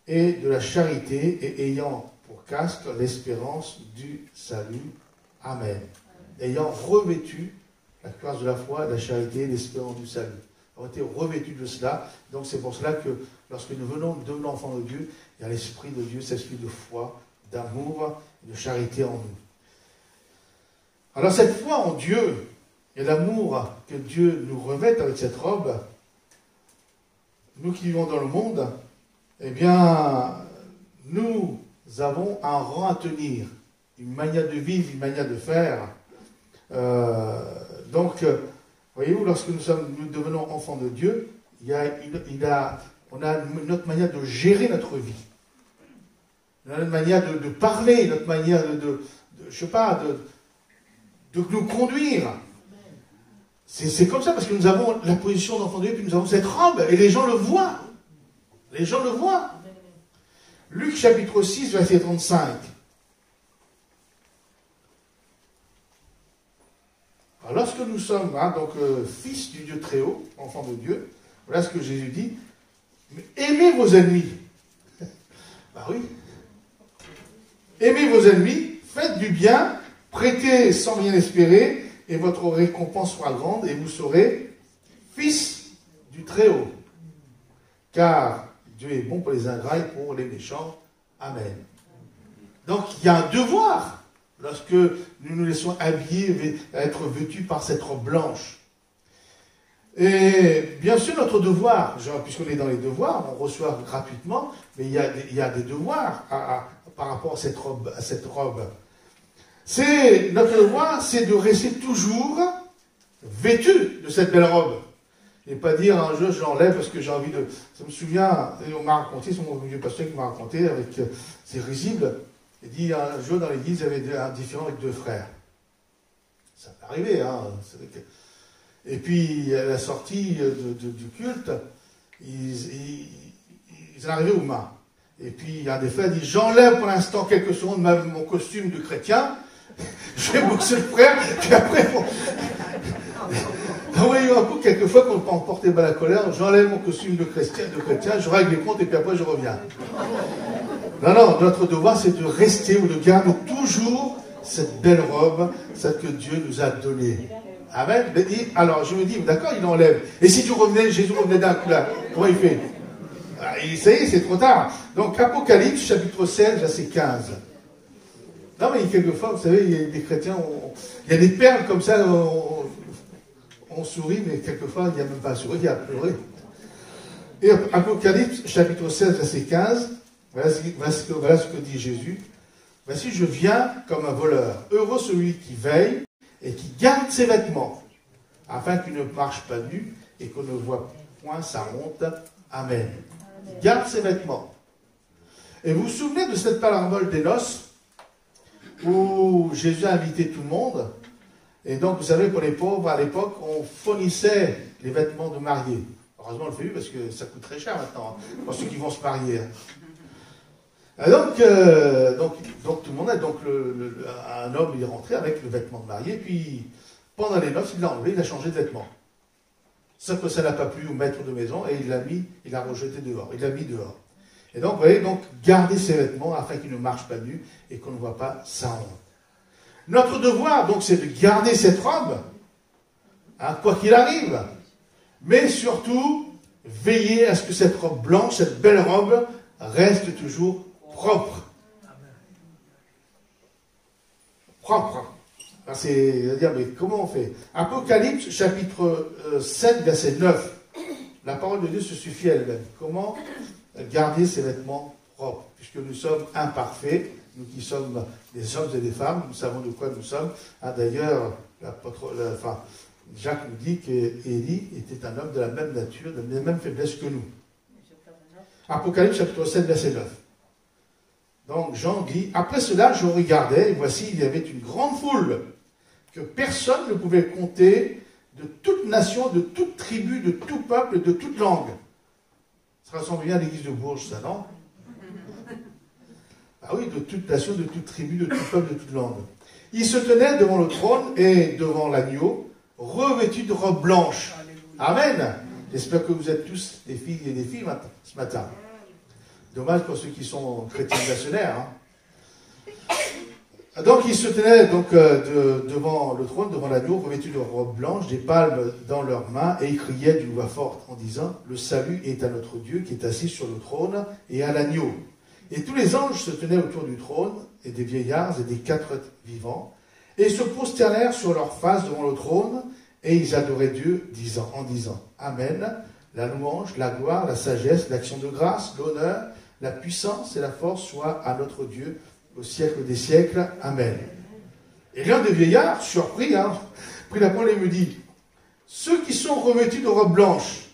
et de la charité, et ayant pour casque l'espérance du salut. Amen. Ayant revêtu la cuirasse de la foi, de la charité et l'espérance du salut. On a été revêtus de cela. Donc c'est pour cela que lorsque nous devenons enfants de Dieu, il y a l'esprit de Dieu, cet esprit de foi, d'amour, de charité en nous. Alors cette foi en Dieu, et l'amour que Dieu nous revête avec cette robe, nous qui vivons dans le monde, eh bien, nous avons un rang à tenir, une manière de vivre, une manière de faire. Donc, voyez-vous, lorsque nous devenons enfants de Dieu, on a une autre manière de gérer notre vie. On a une manière de parler, notre manière de nous conduire. C'est comme ça, parce que nous avons la position d'enfant de Dieu, puis nous avons cette robe, et les gens le voient. Les gens le voient. Luc chapitre 6, verset 35. Alors, lorsque nous sommes fils du Dieu très haut, enfants de Dieu, voilà ce que Jésus dit. Aimez vos ennemis. Oui. Aimez vos ennemis, faites du bien, prêtez sans rien espérer, et votre récompense sera grande, et vous serez fils du Très-Haut. Car Dieu est bon pour les ingrats et pour les méchants. Amen. Donc, il y a un devoir, lorsque nous nous laissons habiller, être vêtus par cette robe blanche. Et bien sûr, notre devoir, puisqu'on est dans les devoirs, on reçoit gratuitement, mais il y a des devoirs par rapport à cette robe. Notre devoir, c'est de rester toujours vêtu de cette belle robe. Et pas dire un jour je l'enlève parce que j'ai envie de... Ça me souvient, on m'a raconté, c'est mon vieux pasteur qui m'a raconté, c'est risible. Il dit un jour dans l'église, il y avait un différend avec 2 frères. Ça peut arriver, hein. Et puis, à la sortie du culte, ils sont arrivés aux mains. Et puis, un des frères dit, j'enlève pour l'instant quelques secondes mon costume de chrétien, je vais boxer le frère, puis après, bon... Oui, un coup, quelquefois, quand on peut emporter la colère, j'enlève mon costume de chrétien, je règle les comptes, et puis après, je reviens. Non, notre devoir, c'est de rester ou de garder toujours cette belle robe, celle que Dieu nous a donnée. Amen. Alors, je me dis, d'accord, il enlève. Et si Jésus revenait d'un coup là, comment il fait? Ça y est, c'est trop tard. Donc, Apocalypse, chapitre 16, verset 15. Non, mais quelquefois, vous savez, il y a des chrétiens, il y a des perles comme ça, on sourit, mais quelquefois, il n'y a même pas à sourire, il y a à pleurer. Et Apocalypse, chapitre 16, verset 15, voilà ce que dit Jésus. Voici, je viens comme un voleur. Heureux celui qui veille et qui garde ses vêtements, afin qu'il ne marche pas nu et qu'on ne voit point sa honte. Amen. Il garde ses vêtements. Et vous vous souvenez de cette parabole des noces, où Jésus a invité tout le monde, et donc vous savez, pour les pauvres, à l'époque, on fournissait les vêtements de mariés. Heureusement, on le fait plus parce que ça coûte très cher maintenant, pour ceux qui vont se marier. Et donc tout le monde, un homme, il est rentré avec le vêtement de mariée, puis pendant les noces, il l'a enlevé, il a changé de vêtement. Sauf que ça n'a pas plu au maître de maison, et il l'a rejeté dehors, il l'a mis dehors. Et donc, vous voyez, garder ses vêtements afin qu'il ne marche pas nu et qu'on ne voit pas sa honte. Notre devoir, donc, c'est de garder cette robe, hein, quoi qu'il arrive, mais surtout, veiller à ce que cette robe blanche, cette belle robe, reste toujours propre. Propre. C'est-à-dire, mais comment on fait? Apocalypse, chapitre 7, verset 9. La parole de Dieu se suffit à elle-même. Comment garder ses vêtements propres? Puisque nous sommes imparfaits, nous qui sommes des hommes et des femmes, nous savons de quoi nous sommes. Ah, d'ailleurs, Jacques nous dit qu'Élie était un homme de la même nature, de la même faiblesse que nous. Apocalypse, chapitre 7, verset 9. Donc Jean dit, après cela, je regardais, et voici, il y avait une grande foule, que personne ne pouvait compter, de toute nation, de toute tribu, de tout peuple, de toute langue. Ça ressemble bien à l'église de Bourges, ça, non? Ah oui, de toute nation, de toute tribu, de tout peuple, de toute langue. Ils se tenaient devant le trône et devant l'agneau, revêtus de robes blanches. Amen. J'espère que vous êtes tous des filles et des filles ce matin. Dommage pour ceux qui sont chrétiens nationaires. Hein. Donc ils se tenaient devant le trône, devant l'agneau, revêtus de robes blanches, des palmes dans leurs mains, et ils criaient d'une voix forte en disant, le salut est à notre Dieu qui est assis sur le trône et à l'agneau. Et tous les anges se tenaient autour du trône, et des vieillards et des 4 vivants, et ils se prosternèrent sur leur face devant le trône, et ils adoraient Dieu en disant, Amen, la louange, la gloire, la sagesse, l'action de grâce, l'honneur, la puissance et la force soient à notre Dieu au siècle des siècles. Amen. Et l'un des vieillards, surpris, prit la parole et me dit, ceux qui sont revêtus de robes blanches,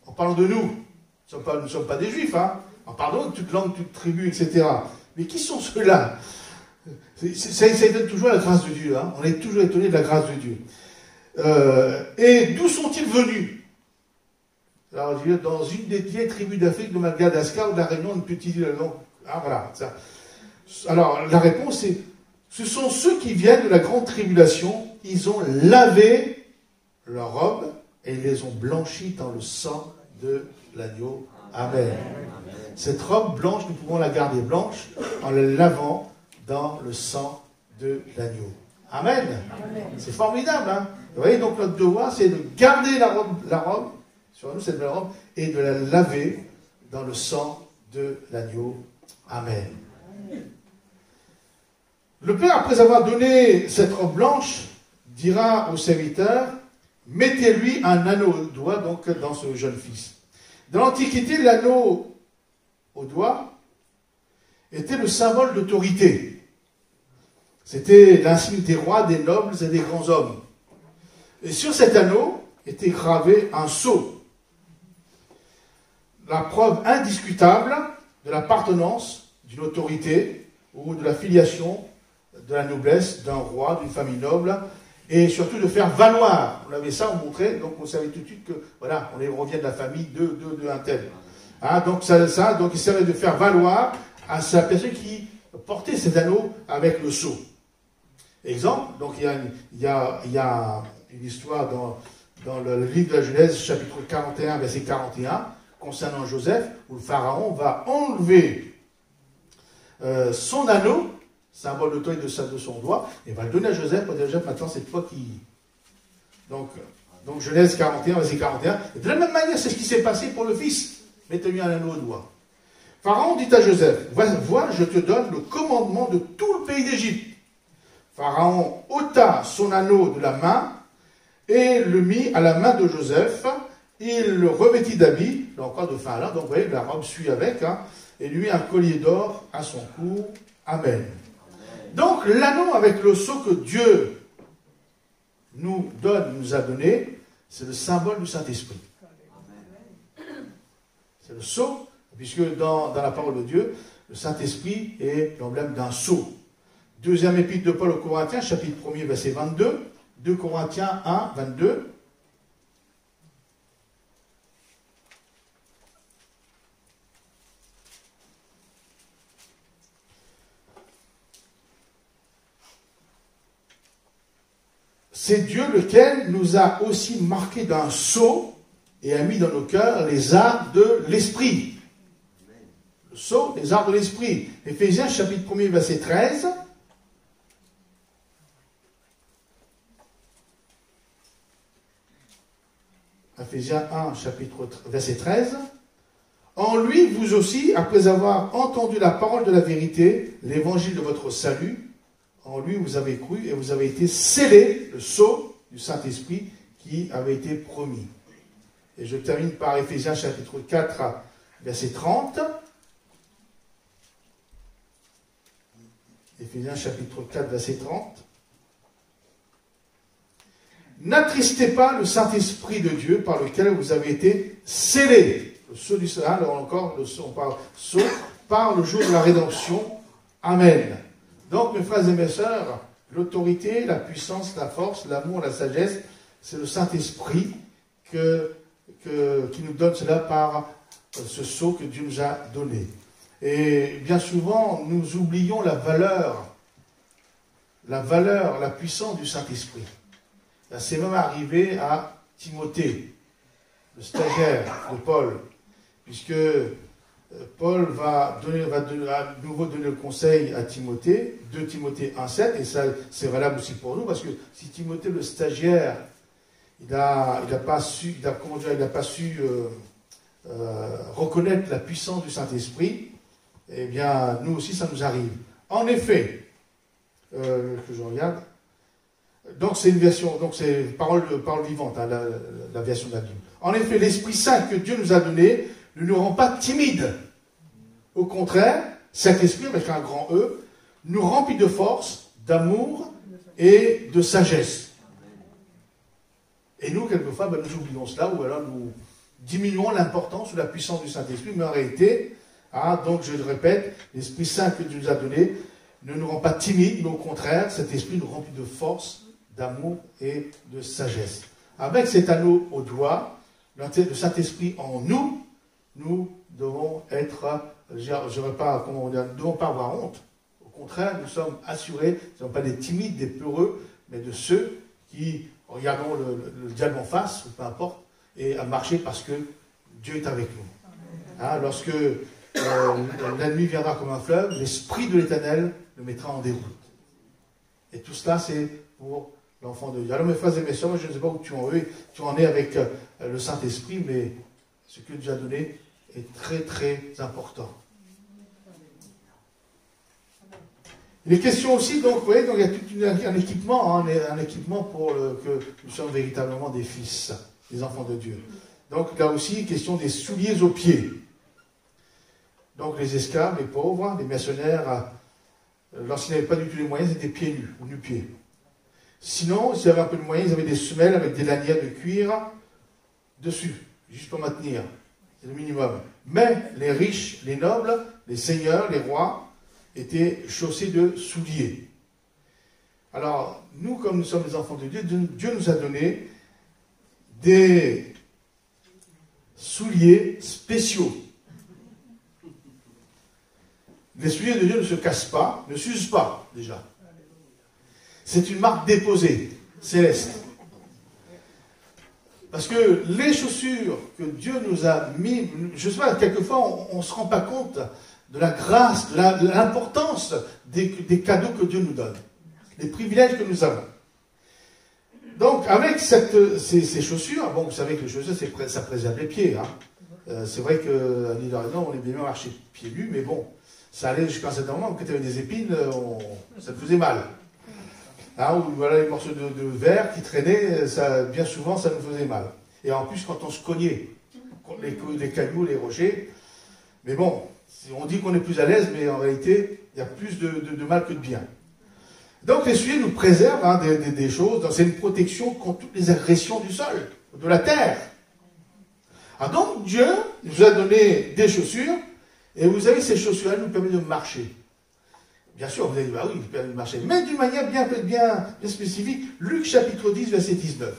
en parlant de nous ne sommes pas des juifs, en parlant de toute langue, toute tribu, etc. Mais qui sont ceux-là? Ça étonne toujours la grâce de Dieu. On est toujours étonné de la grâce de Dieu. Et d'où sont-ils venus? Alors, je veux dire, dans une des vieilles tribus d'Afrique, de Madagascar, ou de la Réunion, une petite île. Voilà. Ça. Alors, la réponse est, ce sont ceux qui viennent de la grande tribulation, ils ont lavé leurs robes et ils les ont blanchies dans le sang de l'agneau. Amen. Cette robe blanche, nous pouvons la garder blanche en la lavant dans le sang de l'agneau. Amen. C'est formidable, Vous voyez, donc notre devoir, c'est de garder la robe, sur nous, cette belle robe, et de la laver dans le sang de l'agneau. Amen. Le Père, après avoir donné cette robe blanche, dira au serviteur, mettez-lui un anneau au doigt, donc dans ce jeune fils. Dans l'Antiquité, l'anneau au doigt était le symbole d'autorité. C'était l'insigne des rois, des nobles et des grands hommes. Et sur cet anneau était gravé un sceau. La preuve indiscutable de l'appartenance d'une autorité ou de la filiation, de la noblesse d'un roi, d'une famille noble, et surtout de faire valoir. On avait ça, on montrait, donc on savait tout de suite que, voilà, on revient de la famille de un tel. Hein, donc donc il servait de faire valoir à sa personne qui portait cet anneau avec le sceau. Exemple, donc il y a une histoire dans le livre de la Genèse, chapitre 41, verset 41, concernant Joseph, où le pharaon va enlever son anneau, symbole d'autorité de son doigt, et va le donner à Joseph, pour dire Joseph, maintenant c'est toi qui... Donc Genèse 41, verset 41, et de la même manière, c'est ce qui s'est passé pour le fils, mettez-lui un anneau au doigt. Pharaon dit à Joseph, vois, je te donne le commandement de tout le pays d'Égypte. Pharaon ôta son anneau de la main et le mit à la main de Joseph. Il le revêtit d'habits, là encore de fin lin, donc vous voyez, la robe suit avec, hein, et lui un collier d'or à son cou. Amen. Donc l'anneau avec le sceau que Dieu nous a donné, c'est le symbole du Saint-Esprit. C'est le sceau, puisque dans la parole de Dieu, le Saint-Esprit est l'emblème d'un sceau. Deuxième épître de Paul aux Corinthiens, chapitre 1er, verset 22, 2 Corinthiens 1, 22. C'est Dieu lequel nous a aussi marqués d'un sceau et a mis dans nos cœurs les arts de l'esprit. Le sceau, les arts de l'esprit. Éphésiens chapitre 1er, verset 13. Éphésiens 1, verset 13. En lui, vous aussi, après avoir entendu la parole de la vérité, l'évangile de votre salut, en lui vous avez cru et vous avez été scellés, le sceau du Saint-Esprit qui avait été promis. Et je termine par Éphésiens chapitre 4, verset 30. Éphésiens chapitre 4, verset 30. N'attristez pas le Saint-Esprit de Dieu par lequel vous avez été scellés. Le sceau du Saint, alors encore, on parle sceau, par le jour de la rédemption. Amen. Donc, mes frères et mes sœurs, l'autorité, la puissance, la force, l'amour, la sagesse, c'est le Saint-Esprit qui nous donne cela par ce sceau que Dieu nous a donné. Et bien souvent, nous oublions la valeur, la puissance du Saint-Esprit. C'est même arrivé à Timothée, le stagiaire de Paul, puisque Paul va à nouveau donner le conseil à Timothée, 2 Timothée 1,7, et ça c'est valable aussi pour nous, parce que si Timothée le stagiaire, il n'a pas su reconnaître la puissance du Saint-Esprit, eh bien nous aussi ça nous arrive. En effet, que je regarde, donc c'est une version, donc c'est parole vivante, hein, la version de la Bible. En effet, l'Esprit Saint que Dieu nous a donné ne nous rend pas timides. Au contraire, cet esprit, avec un grand E, nous remplit de force, d'amour et de sagesse. Et nous, quelquefois, nous oublions cela, ou alors nous diminuons l'importance ou la puissance du Saint-Esprit, mais en réalité, donc je le répète, l'Esprit Saint que Dieu nous a donné ne nous rend pas timides, mais au contraire, cet esprit nous remplit de force, d'amour et de sagesse. Avec cet anneau au doigt, le Saint-Esprit en nous, nous devons être, nous ne devons pas avoir honte. Au contraire, nous sommes assurés, nous ne sommes pas des timides, des peureux, mais de ceux qui regardons le diable en face, ou peu importe, et à marcher parce que Dieu est avec nous. Hein, lorsque la nuit viendra comme un fleuve, l'Esprit de l'Éternel le mettra en déroute. Et tout cela, c'est pour l'enfant de Dieu. Alors mes frères et mes sœurs, je ne sais pas où tu en es avec le Saint-Esprit, mais ce que Dieu a donné est très très important. Il est question aussi, donc, vous voyez, donc il y a tout un équipement, un équipement pour que nous sommes véritablement des fils, des enfants de Dieu. Donc là aussi, question des souliers aux pieds. Donc les esclaves, les pauvres, les mercenaires lorsqu'ils n'avaient pas du tout les moyens, ils étaient pieds nus, ou nu-pieds. Sinon, s'ils avaient un peu de moyens, ils avaient des semelles avec des lanières de cuir dessus, juste pour maintenir. C'est le minimum. Mais les riches, les nobles, les seigneurs, les rois, étaient chaussés de souliers. Alors, nous, comme nous sommes les enfants de Dieu, Dieu nous a donné des souliers spéciaux. Les souliers de Dieu ne se cassent pas, ne s'usent pas, déjà. C'est une marque déposée, céleste. Parce que les chaussures que Dieu nous a mis, je ne sais pas, quelquefois on ne se rend pas compte de la grâce, de l'importance des cadeaux que Dieu nous donne, les privilèges que nous avons. Donc, avec ces chaussures, bon, vous savez que les chaussures, ça préserve les pieds. Hein. C'est vrai qu'à l'île d'Orléans, on est bien marché pieds nus, mais bon, ça allait jusqu'à un certain moment où quand il y avait des épines, ça te faisait mal. Hein, ou voilà les morceaux de verre qui traînaient, bien souvent ça nous faisait mal. Et en plus quand on se cognait contre les cailloux, les rochers, mais bon, on dit qu'on est plus à l'aise, mais en réalité, il y a plus de mal que de bien. Donc les souliers nous préservent hein, des choses, c'est une protection contre toutes les agressions du sol, de la terre. Ah, donc Dieu nous a donné des chaussures, et vous avez ces chaussures-là nous permettent de marcher. Bien sûr, vous allez dire, bah oui, il permet de marcher, mais d'une manière bien spécifique. Luc chapitre 10, verset 19.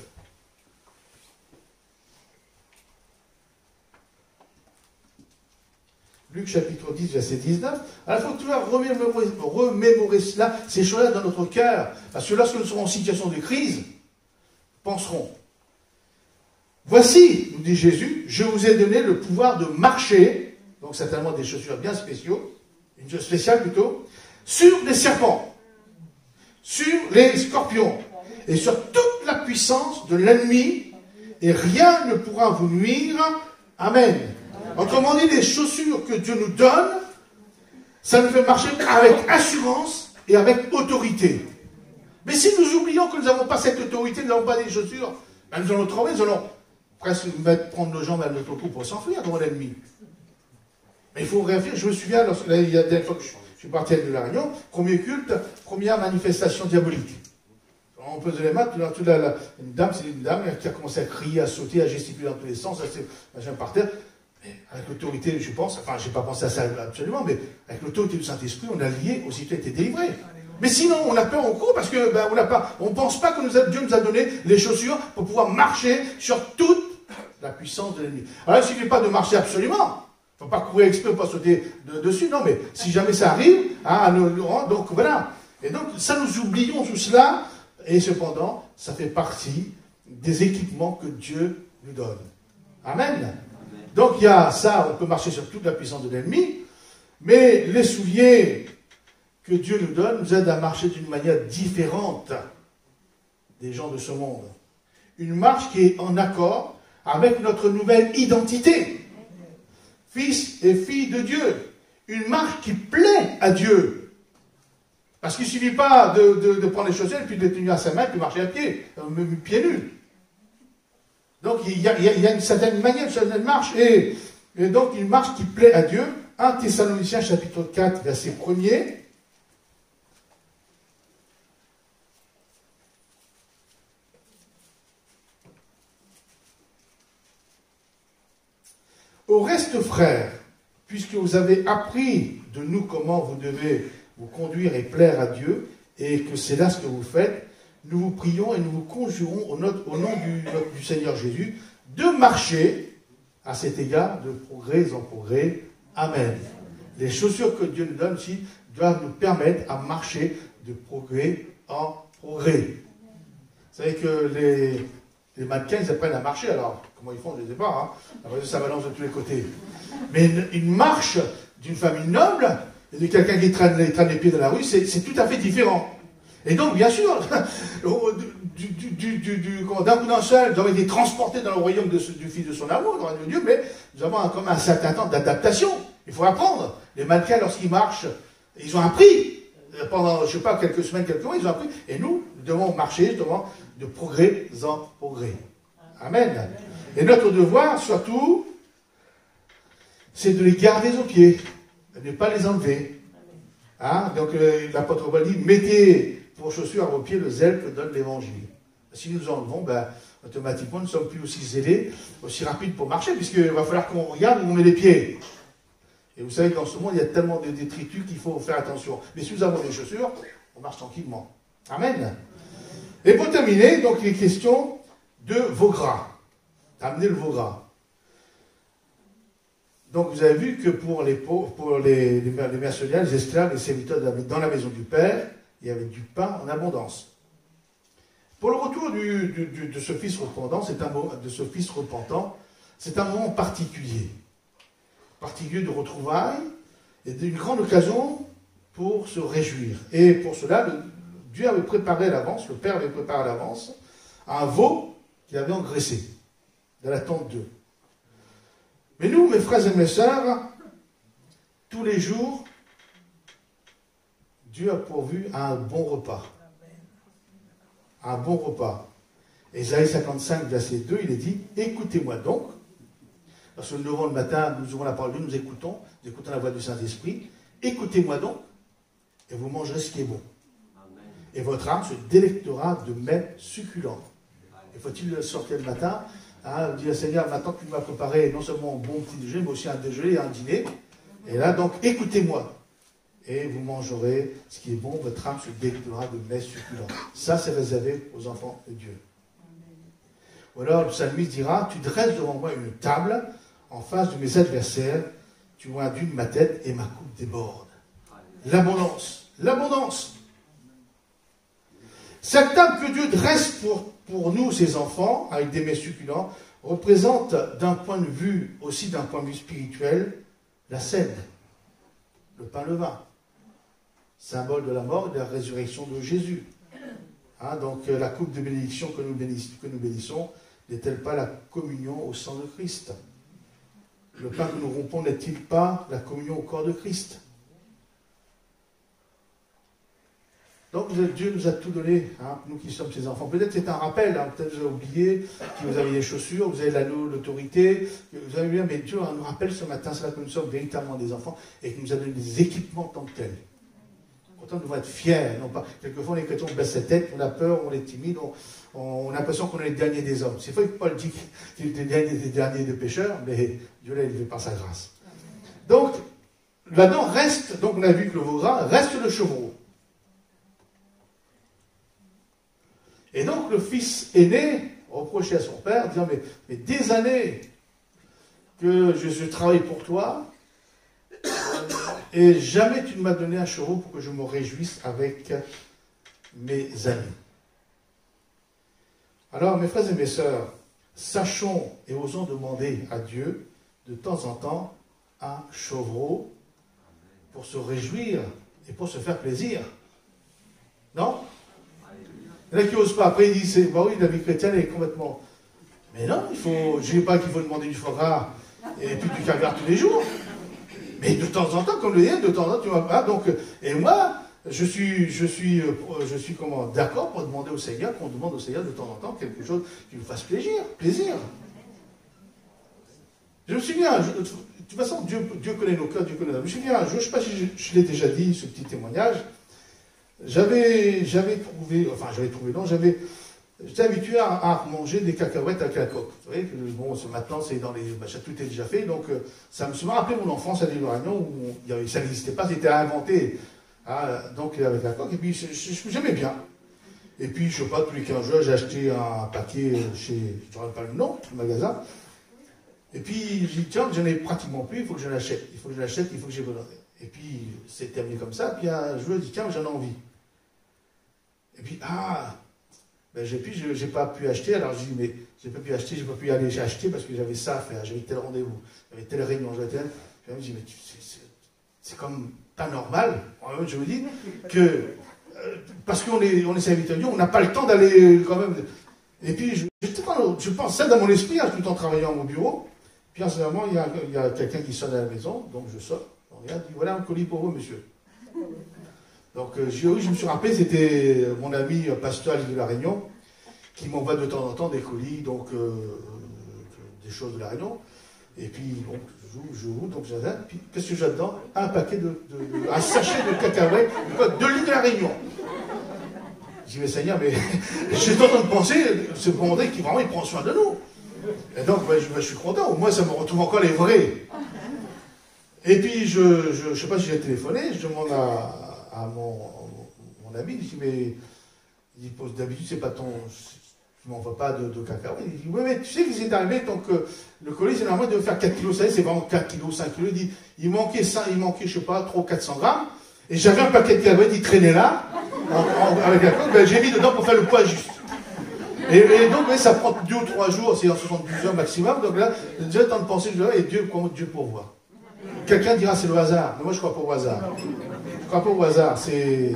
Luc chapitre 10, verset 19. Alors il faut toujours remémorer cela, ces choses-là dans notre cœur. Parce que lorsque nous serons en situation de crise, penserons. Voici, nous dit Jésus, je vous ai donné le pouvoir de marcher, donc certainement des chaussures bien spéciaux, une chose spéciale plutôt, sur les serpents, sur les scorpions, et sur toute la puissance de l'ennemi, et rien ne pourra vous nuire. Amen. Autrement dit, les chaussures que Dieu nous donne, ça nous fait marcher avec assurance et avec autorité. Mais si nous oublions que nous n'avons pas cette autorité, nous n'avons pas des chaussures, ben nous allons trouver, nous allons presque prendre nos jambes à notre cou pour s'enfuir devant l'ennemi. Mais il faut réfléchir. Je me souviens, il y a des fois que je suis parti à la Réunion, premier culte, première manifestation diabolique. On pesait les mains, une dame qui a commencé à crier, à sauter, à gesticuler dans tous les sens, machin par terre. Mais avec l'autorité, je pense, enfin, je n'ai pas pensé à ça absolument, mais avec l'autorité du Saint-Esprit, on a lié, aussitôt été délivré. Mais sinon, on a peur au cours parce que on ne pense pas que Dieu nous a donné les chaussures pour pouvoir marcher sur toute la puissance de l'ennemi. Alors, il ne suffit pas de marcher absolument. Il ne faut pas courir exprès pour pas sauter dessus, non, mais si jamais ça arrive, hein, donc voilà. Et donc, ça, nous oublions tout cela, et cependant, ça fait partie des équipements que Dieu nous donne. Amen. Donc, il y a ça, on peut marcher sur toute la puissance de l'ennemi, mais les souliers que Dieu nous donne nous aident à marcher d'une manière différente des gens de ce monde. Une marche qui est en accord avec notre nouvelle identité. Fils et filles de Dieu. Une marche qui plaît à Dieu. Parce qu'il ne suffit pas de prendre les chaussures et puis de les tenir à sa main et puis marcher à pied, pieds nus. Donc il y a une certaine manière, une certaine marche, et donc une marche qui plaît à Dieu. 1 Thessaloniciens chapitre 4, verset 1er. Au reste, frères, puisque vous avez appris de nous comment vous devez vous conduire et plaire à Dieu, et que c'est là ce que vous faites, nous vous prions et nous vous conjurons au nom du Seigneur Jésus de marcher à cet égard de progrès en progrès. Amen. Les chaussures que Dieu nous donne aussi doivent nous permettre à marcher de progrès en progrès. Vous savez que les mannequins, ils apprennent à marcher, alors comment ils font, je ne sais pas, hein. Après, ça balance de tous les côtés. Mais une marche d'une famille noble, et de quelqu'un qui traîne les pieds dans la rue, c'est tout à fait différent. Et donc, bien sûr, d'un coup d'un seul, nous avons été transportés dans le royaume du Fils de son amour, dans le royaume de Dieu, mais nous avons comme un certain temps d'adaptation. Il faut apprendre. Les mannequins, lorsqu'ils marchent, ils ont appris. Pendant, je ne sais pas, quelques semaines, quelques mois, ils ont appris. Et nous devons marcher, justement, de progrès en progrès. Amen. Et notre devoir, surtout, c'est de les garder aux pieds, de ne pas les enlever. Hein? Donc l'apôtre Paul dit, mettez pour chaussures à vos pieds le zèle que donne l'évangile. Si nous enlevons, ben, automatiquement, nous ne sommes plus aussi zélés, aussi rapides pour marcher, puisqu'il va falloir qu'on regarde où on met les pieds. Et vous savez qu'en ce moment, il y a tellement de détritus qu'il faut faire attention. Mais si nous avons des chaussures, on marche tranquillement. Amen. Et pour terminer, donc, il est question de veau gras. Amener le veau gras. Donc, vous avez vu que pour les pauvres, pour les mercenaires, les esclaves, les serviteurs dans la maison du Père, il y avait du pain en abondance. Pour le retour de ce fils repentant, c'est un moment particulier. Particulier de retrouvailles et d'une grande occasion pour se réjouir. Et pour cela, Dieu avait préparé à l'avance, le Père avait préparé à l'avance, un veau qu'il avait engraissé dans la tente d'eux. Mais nous, mes frères et mes sœurs, tous les jours, Dieu a pourvu un bon repas. Un bon repas. Ésaïe 55, verset 2, il est dit, écoutez-moi donc. Parce que nous levons le matin, nous ouvrons la parole de Dieu, nous écoutons la voix du Saint-Esprit. Écoutez-moi donc, et vous mangerez ce qui est bon. Amen. Et votre âme se délectera de mets succulents. Et faut-il sortir le matin, hein, dire Seigneur, maintenant que tu m'as préparé non seulement un bon petit déjeuner, mais aussi un déjeuner et un dîner. Et là, donc, écoutez-moi. Et vous mangerez ce qui est bon, votre âme se délectera de mets succulents. Ça, c'est réservé aux enfants de Dieu. Amen. Ou alors, le psalmiste dira, tu dresses devant moi une table en face de mes adversaires, tu vois d'une ma tête et ma coupe déborde. L'abondance. L'abondance. Cette table que Dieu dresse pour nous, ses enfants, avec des mets succulents, représente d'un point de vue, aussi d'un point de vue spirituel, la scène, le pain levain, symbole de la mort et de la résurrection de Jésus. Hein, donc la coupe de bénédiction que nous bénissons n'est-elle pas la communion au sang de Christ? Le pain que nous rompons n'est-il pas la communion au corps de Christ? Donc Dieu nous a tout donné, hein, nous qui sommes ses enfants. Peut-être c'est un rappel, hein, peut-être vous avez oublié que vous avez les chaussures, vous avez l'autorité, vous avez bien, mais Dieu nous rappelle ce matin, c'est là que nous sommes véritablement des enfants et qu'il nous a donné des équipements tant que tels. Pourtant nous devons être fiers, non pas. Quelquefois les chrétiens baissent la tête, on a peur, on est timide, on a l'impression qu'on est les derniers des hommes. C'est vrai que Paul dit qu'il est des derniers des pécheurs, mais Dieu l'a élevé par sa grâce. Donc, là-dedans reste, donc on a vu que le veau gras, reste le chevreau. Et donc le fils aîné reprochait à son père, disant, mais des années que je travaille pour toi, et jamais tu ne m'as donné un chevreau pour que je me réjouisse avec mes amis. Alors, mes frères et mes sœurs, sachons et osons demander à Dieu, de temps en temps, un chevreau pour se réjouir et pour se faire plaisir. Non? Il y en a qui n'osent pas. Après, ils disent, bah oui, la vie chrétienne est complètement... Mais non, je ne dis pas qu'il faut demander du foie gras et puis du caviar tous les jours. Mais de temps en temps, comme le dit, de temps en temps, tu vas pas. Donc, et moi, je suis d'accord pour demander au Seigneur, qu'on demande au Seigneur de temps en temps quelque chose qui nous fasse plaisir. Je me souviens, de toute façon, Dieu connaît nos cœurs, Dieu connaît nos âmes. Je me souviens un jour, je ne sais pas si je l'ai déjà dit, ce petit témoignage, j'étais habitué à manger des cacahuètes avec la coque. Vous savez, bon, maintenant, c'est dans les machins, tout est déjà fait, donc ça m'a rappelé mon enfance à l'île de la Réunion, où ça n'existait pas, c'était inventé, donc avec la coque, et puis j'aimais bien. Et puis, je ne sais pas, tous les 15 jours, j'ai acheté un paquet chez, je ne sais pas le nom, le magasin, et puis j'ai dit, tiens, j'en ai pratiquement plus, il faut que je l'achète, il faut que j'ai besoin. Et puis, c'est terminé comme ça, puis un jour, je dis, tiens, j'en ai envie. Et puis, j'ai pas pu acheter, alors je dis, mais j'ai pas pu acheter, j'ai pas pu aller acheter parce que j'avais ça à faire, j'avais tel rendez-vous, j'avais telle réunion, j'avais tel... Puis je me dis, mais c'est comme pas normal, je vous dis, que parce qu'on est serviteur de Dieu, on n'a pas le temps d'aller quand même... Et puis, je pense ça dans mon esprit, tout le temps travaillant au bureau, puis en ce moment, il y a quelqu'un qui sonne à la maison, donc je sors, on regarde, dit, voilà un colis pour vous, monsieur. Donc, je me suis rappelé, c'était mon ami pasteur de la Réunion, qui m'envoie de temps en temps des colis, donc des choses de la Réunion. Et puis, bon, je joue, donc j'adore. Puis, qu'est-ce que j'ai dedans? Un sachet de cacahuètes, de l'île de la Réunion. Je dis, mais Seigneur, mais je suis en train de penser, ce bon André qui vraiment, il prend soin de nous. Et donc, je suis content, au moins ça me retrouve encore les vrais. Et puis, je sais pas si j'ai téléphoné, je demande à mon ami, je dis, mais d'habitude, c'est pas ton... Tu m'envoies pas de cacahuètes. Il dit, oui, mais tu sais qu'il s'est arrivé, donc le colis, c'est normalement de faire 4 kilos, ça c'est vraiment 4 kilos, 5 kilos. Il dit, il manquait, je sais pas, 300 ou 400 grammes, et j'avais un paquet de cacahuètes, il traînait là, avec la coque, ben, j'ai mis dedans pour faire le poids juste. Et donc, oui, ça prend 2 ou 3 jours, c'est en 72 heures maximum, donc là, j'ai déjà le temps de penser, et Dieu pourvoit. Quelqu'un dira, c'est le hasard, mais moi je crois pas au hasard. Je crois pas au hasard, c'est...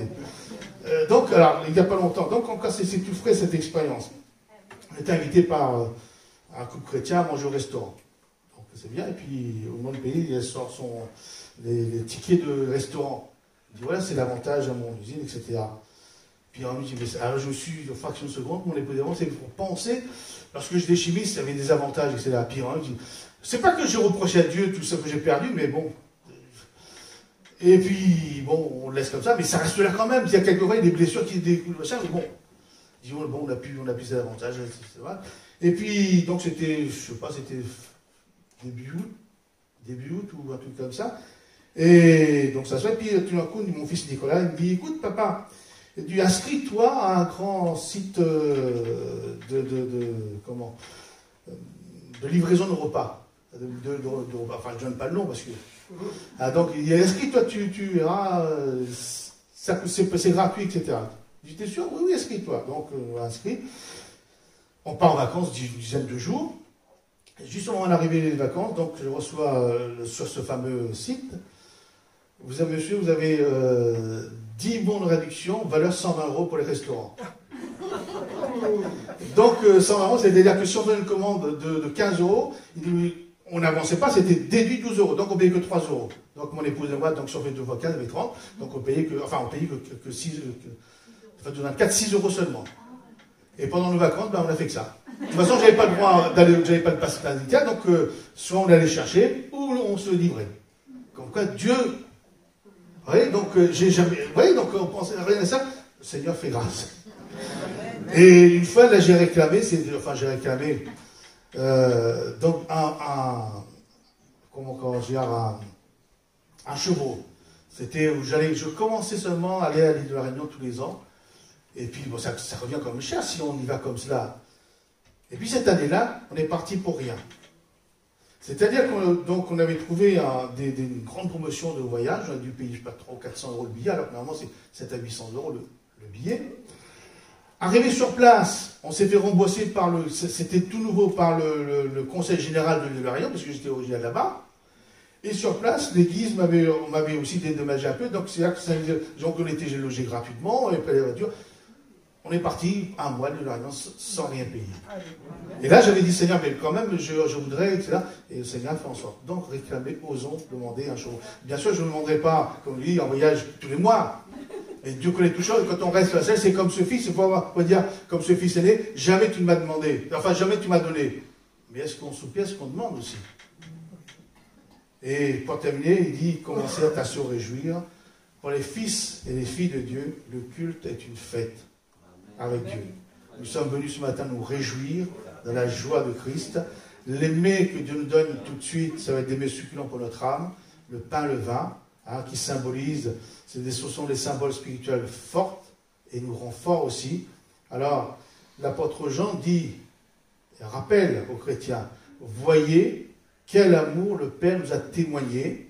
donc, alors, il n'y a pas longtemps, donc encore c'est tout frais cette expérience. On était invité par un couple chrétien à manger au restaurant. Donc c'est bien, et puis au moment de payer, il sort les tickets de restaurant. Il dit voilà, c'est l'avantage à mon usine, etc. Puis on me dit, alors je suis en fraction de seconde, mon époux d'avant, c'est pour penser, lorsque j'étais chimiste, il y avait des avantages, etc. Puis on me dit, c'est pas que j'ai reproché à Dieu tout ce que j'ai perdu, mais bon. Et puis, bon, on le laisse comme ça, mais ça reste là quand même. Il y a quelquefois des blessures qui découlent, machin, mais bon. Disons, bon, on a pu ces avantages, etc. Et puis, donc c'était, je sais pas, c'était début août ou un truc comme ça. Et donc ça se fait, puis tout d'un coup, mon fils Nicolas, il me dit, écoute papa, inscris-toi à un grand site de livraison de repas. De repas. Enfin, je ne donne pas le nom parce que... Ah, donc, il dit, inscris-toi, tu verras, c'est gratuit, etc. J'étais sûr, oui, inscris-toi. Donc, inscrit. On part en vacances, une dizaine de jours. Et juste au moment d'arriver des vacances, donc je reçois sur ce fameux site, vous avez 10 bons de réduction, valeur 120 € pour les restaurants. Donc, 120 €, c'est-à-dire que si on faisait une commande de 15 €, on n'avançait pas, c'était déduit 12 €, donc on payait que 3 €. Donc mon épouse et moi, donc si on fait 2 fois 15, ça fait 30, donc on payait que 6, enfin 6 € seulement. Et pendant nos vacances, ben, on a fait que ça. De toute façon, j'avais pas le droit j'avais pas le pass syndical, donc soit on allait chercher, ou on se livrait. Comme quoi, Dieu, vous voyez, donc j'ai jamais, vous voyez, donc on pensait rien à ça, le Seigneur fait grâce. Et une fois, là, j'ai réclamé, donc un chevreau. C'était où je commençais seulement à aller à l'île de la Réunion tous les ans. Et puis, bon, ça revient comme cher si on y va comme cela. Et puis cette année-là, on est parti pour rien. C'est-à-dire qu'on avait trouvé une grande promotion de voyage. On a dû payer, je sais pas, 300 ou 400 € le billet, alors que normalement c'est 700 à 800 € le billet. Arrivé sur place, on s'est fait rembourser c'était tout nouveau par le conseil général de l'île de la Réunion, parce que j'étais originaire là-bas. Et sur place, l'église m'avait aussi dédommagé un peu, donc c'est là que j'ai logé gratuitement, et après les voitures. On est parti un mois de la Réunion sans rien payer. Et là, j'avais dit, Seigneur, mais quand même, je voudrais, etc. Et le Seigneur fait en sorte. Donc, réclamer, osons demander un chevreau. Bien sûr, je ne demanderai pas, comme lui, en voyage tous les mois. Et Dieu connaît tout chose. Et quand on reste seul, c'est comme ce fils, il faut dire, comme ce fils aîné, jamais tu ne m'as demandé. Enfin, jamais tu m'as donné. Mais est-ce qu'on soupire, est-ce qu'on demande aussi? Et pour terminer, il dit, commencez à se réjouir. Pour les fils et les filles de Dieu, le culte est une fête avec Dieu. Nous sommes venus ce matin nous réjouir dans la joie de Christ. L'aimer que Dieu nous donne tout de suite, ça va être des mets succulents pour notre âme, le pain, le vin, qui symbolisent, ce sont des symboles spirituels forts et nous rend forts aussi. Alors, l'apôtre Jean dit, rappelle aux chrétiens, voyez quel amour le Père nous a témoigné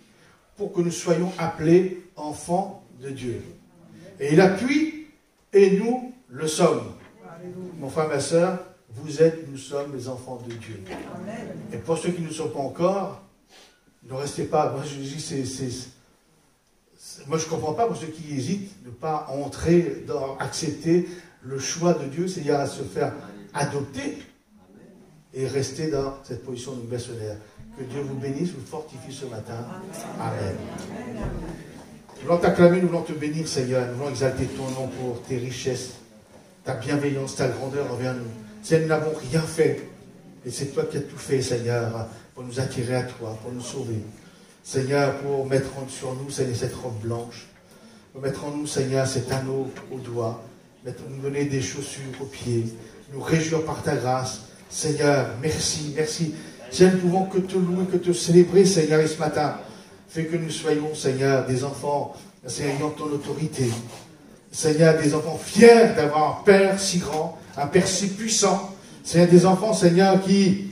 pour que nous soyons appelés enfants de Dieu. Et il appuie, et nous le sommes. Mon frère, ma soeur, nous sommes les enfants de Dieu. Et pour ceux qui ne le sont pas encore, ne restez pas. Moi, je dis, moi, je ne comprends pas pour ceux qui hésitent de ne pas entrer, accepter le choix de Dieu, c'est-à-dire à se faire adopter et rester dans cette position de mercenaire. Que Dieu vous bénisse, vous fortifie ce matin. Amen. Nous voulons t'acclamer, nous voulons te bénir, Seigneur. Nous voulons exalter ton nom pour tes richesses, ta bienveillance, ta grandeur envers nous. Seigneur, nous n'avons rien fait. Et c'est toi qui as tout fait, Seigneur. pour nous attirer à toi, pour nous sauver. Seigneur, pour mettre sur nous, Seigneur, cette robe blanche, pour mettre en nous, Seigneur, cet anneau au doigt, nous donner des chaussures aux pieds, nous réjouir par ta grâce. Seigneur, merci, merci. Seigneur, nous ne pouvons que te louer, que te célébrer, Seigneur, et ce matin, fais que nous soyons, Seigneur, des enfants, Seigneur, ayant ton autorité. Seigneur, des enfants fiers d'avoir un Père si grand, un Père si puissant. Seigneur, des enfants, Seigneur, qui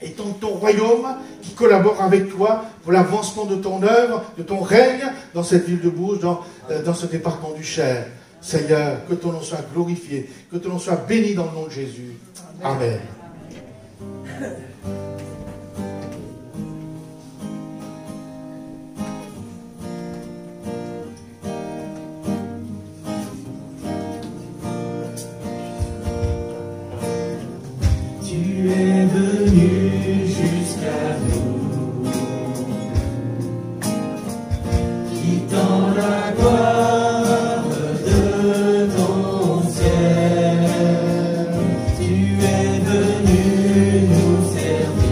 étant ton royaume, qui collaborent avec toi pour l'avancement de ton œuvre, de ton règne dans cette ville de Bourges, dans ce département du Cher. Seigneur, que ton nom soit glorifié, que ton nom soit béni dans le nom de Jésus. Amen. Tu es venu jusqu'à nous, quittant la gloire de ton ciel. Tu es venu nous servir.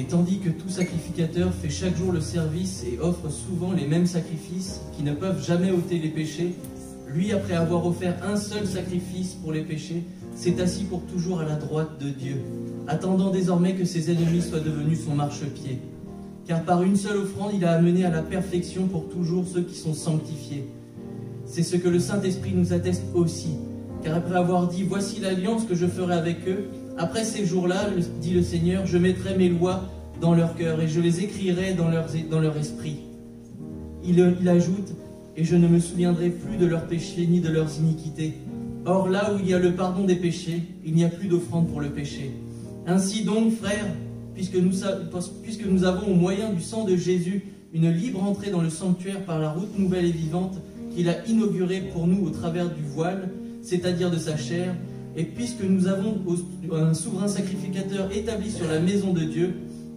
Et tandis que tout sacrificateur fait chaque jour le service et offre souvent les mêmes sacrifices qui ne peuvent jamais ôter les péchés, lui, après avoir offert un seul sacrifice pour les péchés, s'est assis pour toujours à la droite de Dieu, attendant désormais que ses ennemis soient devenus son marchepied. Car par une seule offrande, il a amené à la perfection pour toujours ceux qui sont sanctifiés. C'est ce que le Saint-Esprit nous atteste aussi. Car après avoir dit « Voici l'alliance que je ferai avec eux », après ces jours-là, dit le Seigneur, je mettrai mes lois dans leur cœur et je les écrirai dans leur esprit. Il ajoute « Et je ne me souviendrai plus de leurs péchés ni de leurs iniquités. Or là où il y a le pardon des péchés, il n'y a plus d'offrande pour le péché. Ainsi donc, frères, puisque nous avons au moyen du sang de Jésus une libre entrée dans le sanctuaire par la route nouvelle et vivante qu'il a inaugurée pour nous au travers du voile, c'est-à-dire de sa chair, et puisque nous avons un souverain sacrificateur établi sur la maison de Dieu,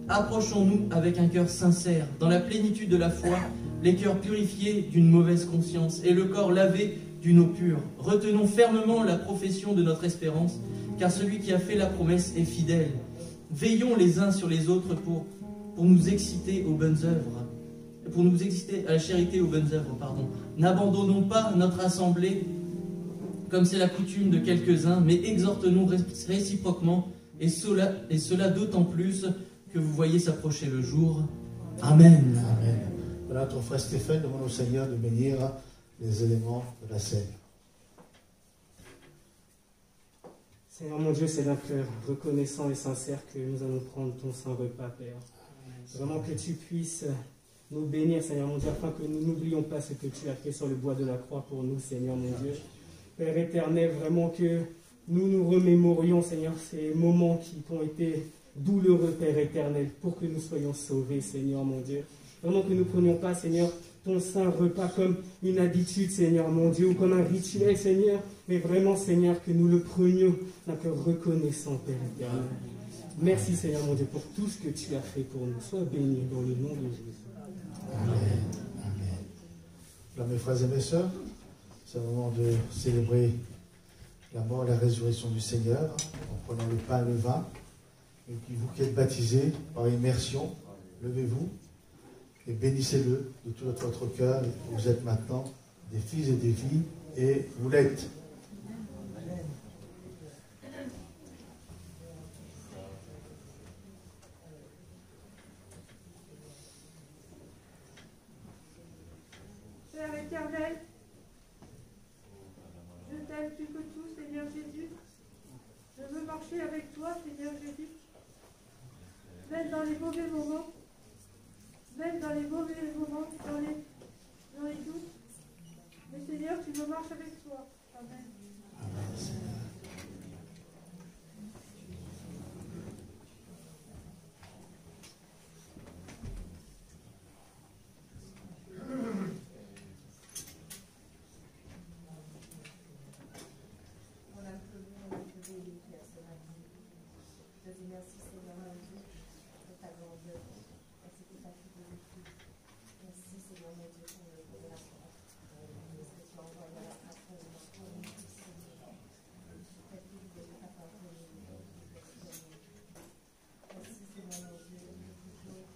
approchons-nous avec un cœur sincère, dans la plénitude de la foi, les cœurs purifiés d'une mauvaise conscience et le corps lavé d'une eau pure. Retenons fermement la profession de notre espérance, car celui qui a fait la promesse est fidèle. Veillons les uns sur les autres pour nous exciter aux bonnes œuvres, pour nous exciter à la charité aux bonnes œuvres, pardon. N'abandonnons pas notre assemblée comme c'est la coutume de quelques-uns, mais exhortons-nous réciproquement, et cela d'autant plus que vous voyez s'approcher le jour. Amen. Amen. Voilà, ton frère Stéphane demande au Seigneur de bénir les éléments de la scène. Seigneur mon Dieu, c'est d'un cœur reconnaissant et sincère que nous allons prendre ton saint repas, Père. Vraiment que tu puisses nous bénir, Seigneur mon Dieu, afin que nous n'oublions pas ce que tu as fait sur le bois de la croix pour nous, Seigneur mon Dieu. Père éternel, vraiment que nous nous remémorions, Seigneur, ces moments qui t'ont été douloureux, Père éternel, pour que nous soyons sauvés, Seigneur mon Dieu. Vraiment que nous ne prenions pas, Seigneur, ton saint repas comme une habitude, Seigneur mon Dieu, ou comme un rituel, Seigneur, mais vraiment, Seigneur, que nous le prenions d'un cœur reconnaissant, Père éternel. Merci, Seigneur mon Dieu, pour tout ce que tu as fait pour nous. Sois béni dans le nom de Jésus. Amen. Amen. Alors, mes frères et mes sœurs, c'est le moment de célébrer la mort et la résurrection du Seigneur en prenant le pain et le vin. Et puis vous qui êtes baptisés par immersion, levez-vous et bénissez-le de tout votre cœur. Vous êtes maintenant des fils et des filles et vous l'êtes. Père éternel, je t'aime plus que tout, Seigneur Jésus. Je veux marcher avec toi, Seigneur Jésus. Même dans les mauvais moments, dans les doutes. Mais Seigneur, tu me marches avec toi. Amen. Amen, Seigneur. Merci Seigneur mon Dieu pour ta grandeur. Merci pour ta fidélité. Merci Seigneur mon Dieu pour le révélation. Parce que tu as envoyé à la patronne pour nous tous Seigneur. Je t'ai pris de ta parole. Merci Seigneur mon Dieu de toujours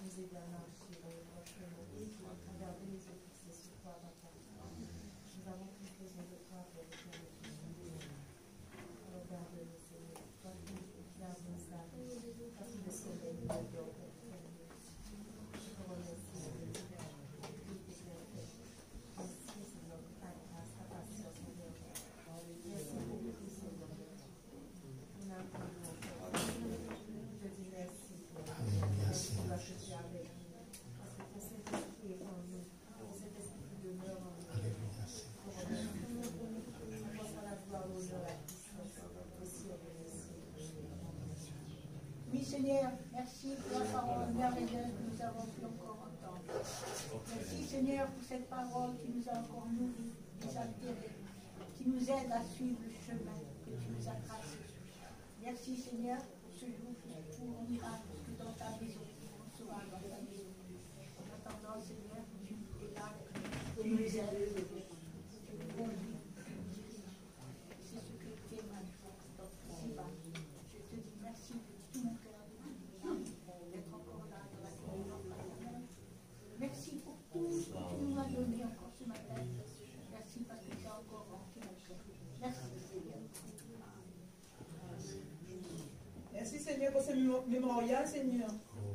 nous aider à marcher dans le droit chemin. À garder les yeux fixés sur toi, Papa. Nous avons plus besoin de toi pour le faire. Regarde-nous Seigneur. Garde ça, parce que le soleil nous adore. Je te remercie, Seigneur. Merci, Seigneur, pour ta grâce, ta patience, Seigneur. Merci beaucoup, Seigneur. Nous n'attendons pas. Je dis merci, Seigneur. Merci pour la que tu as avec nous. Parce que ton Saint-Esprit est en nous. Ton Saint-Esprit qui demeure en nous. Je te remercie. Je pense à la gloire, l'honneur, la puissance. Aussi, on remercie. Oui, Seigneur, merci pour la parole merveilleuse que nous avons pu encore entendre. Merci, Seigneur, pour cette parole qui nous a encore nourris, désaltérés, qui nous aide à suivre le chemin que tu nous as tracé. Merci, Seigneur, pour ce jour, où on ira jusque dans ta maison, on sera dans ta maison. En attendant, Seigneur, tu es là, tu nous aides, tu nous conduis, tu nous diriges. C'est ce que tu es maintenant, ici-bas. Je te dis merci de tout mon cœur. mémorial, Seigneur.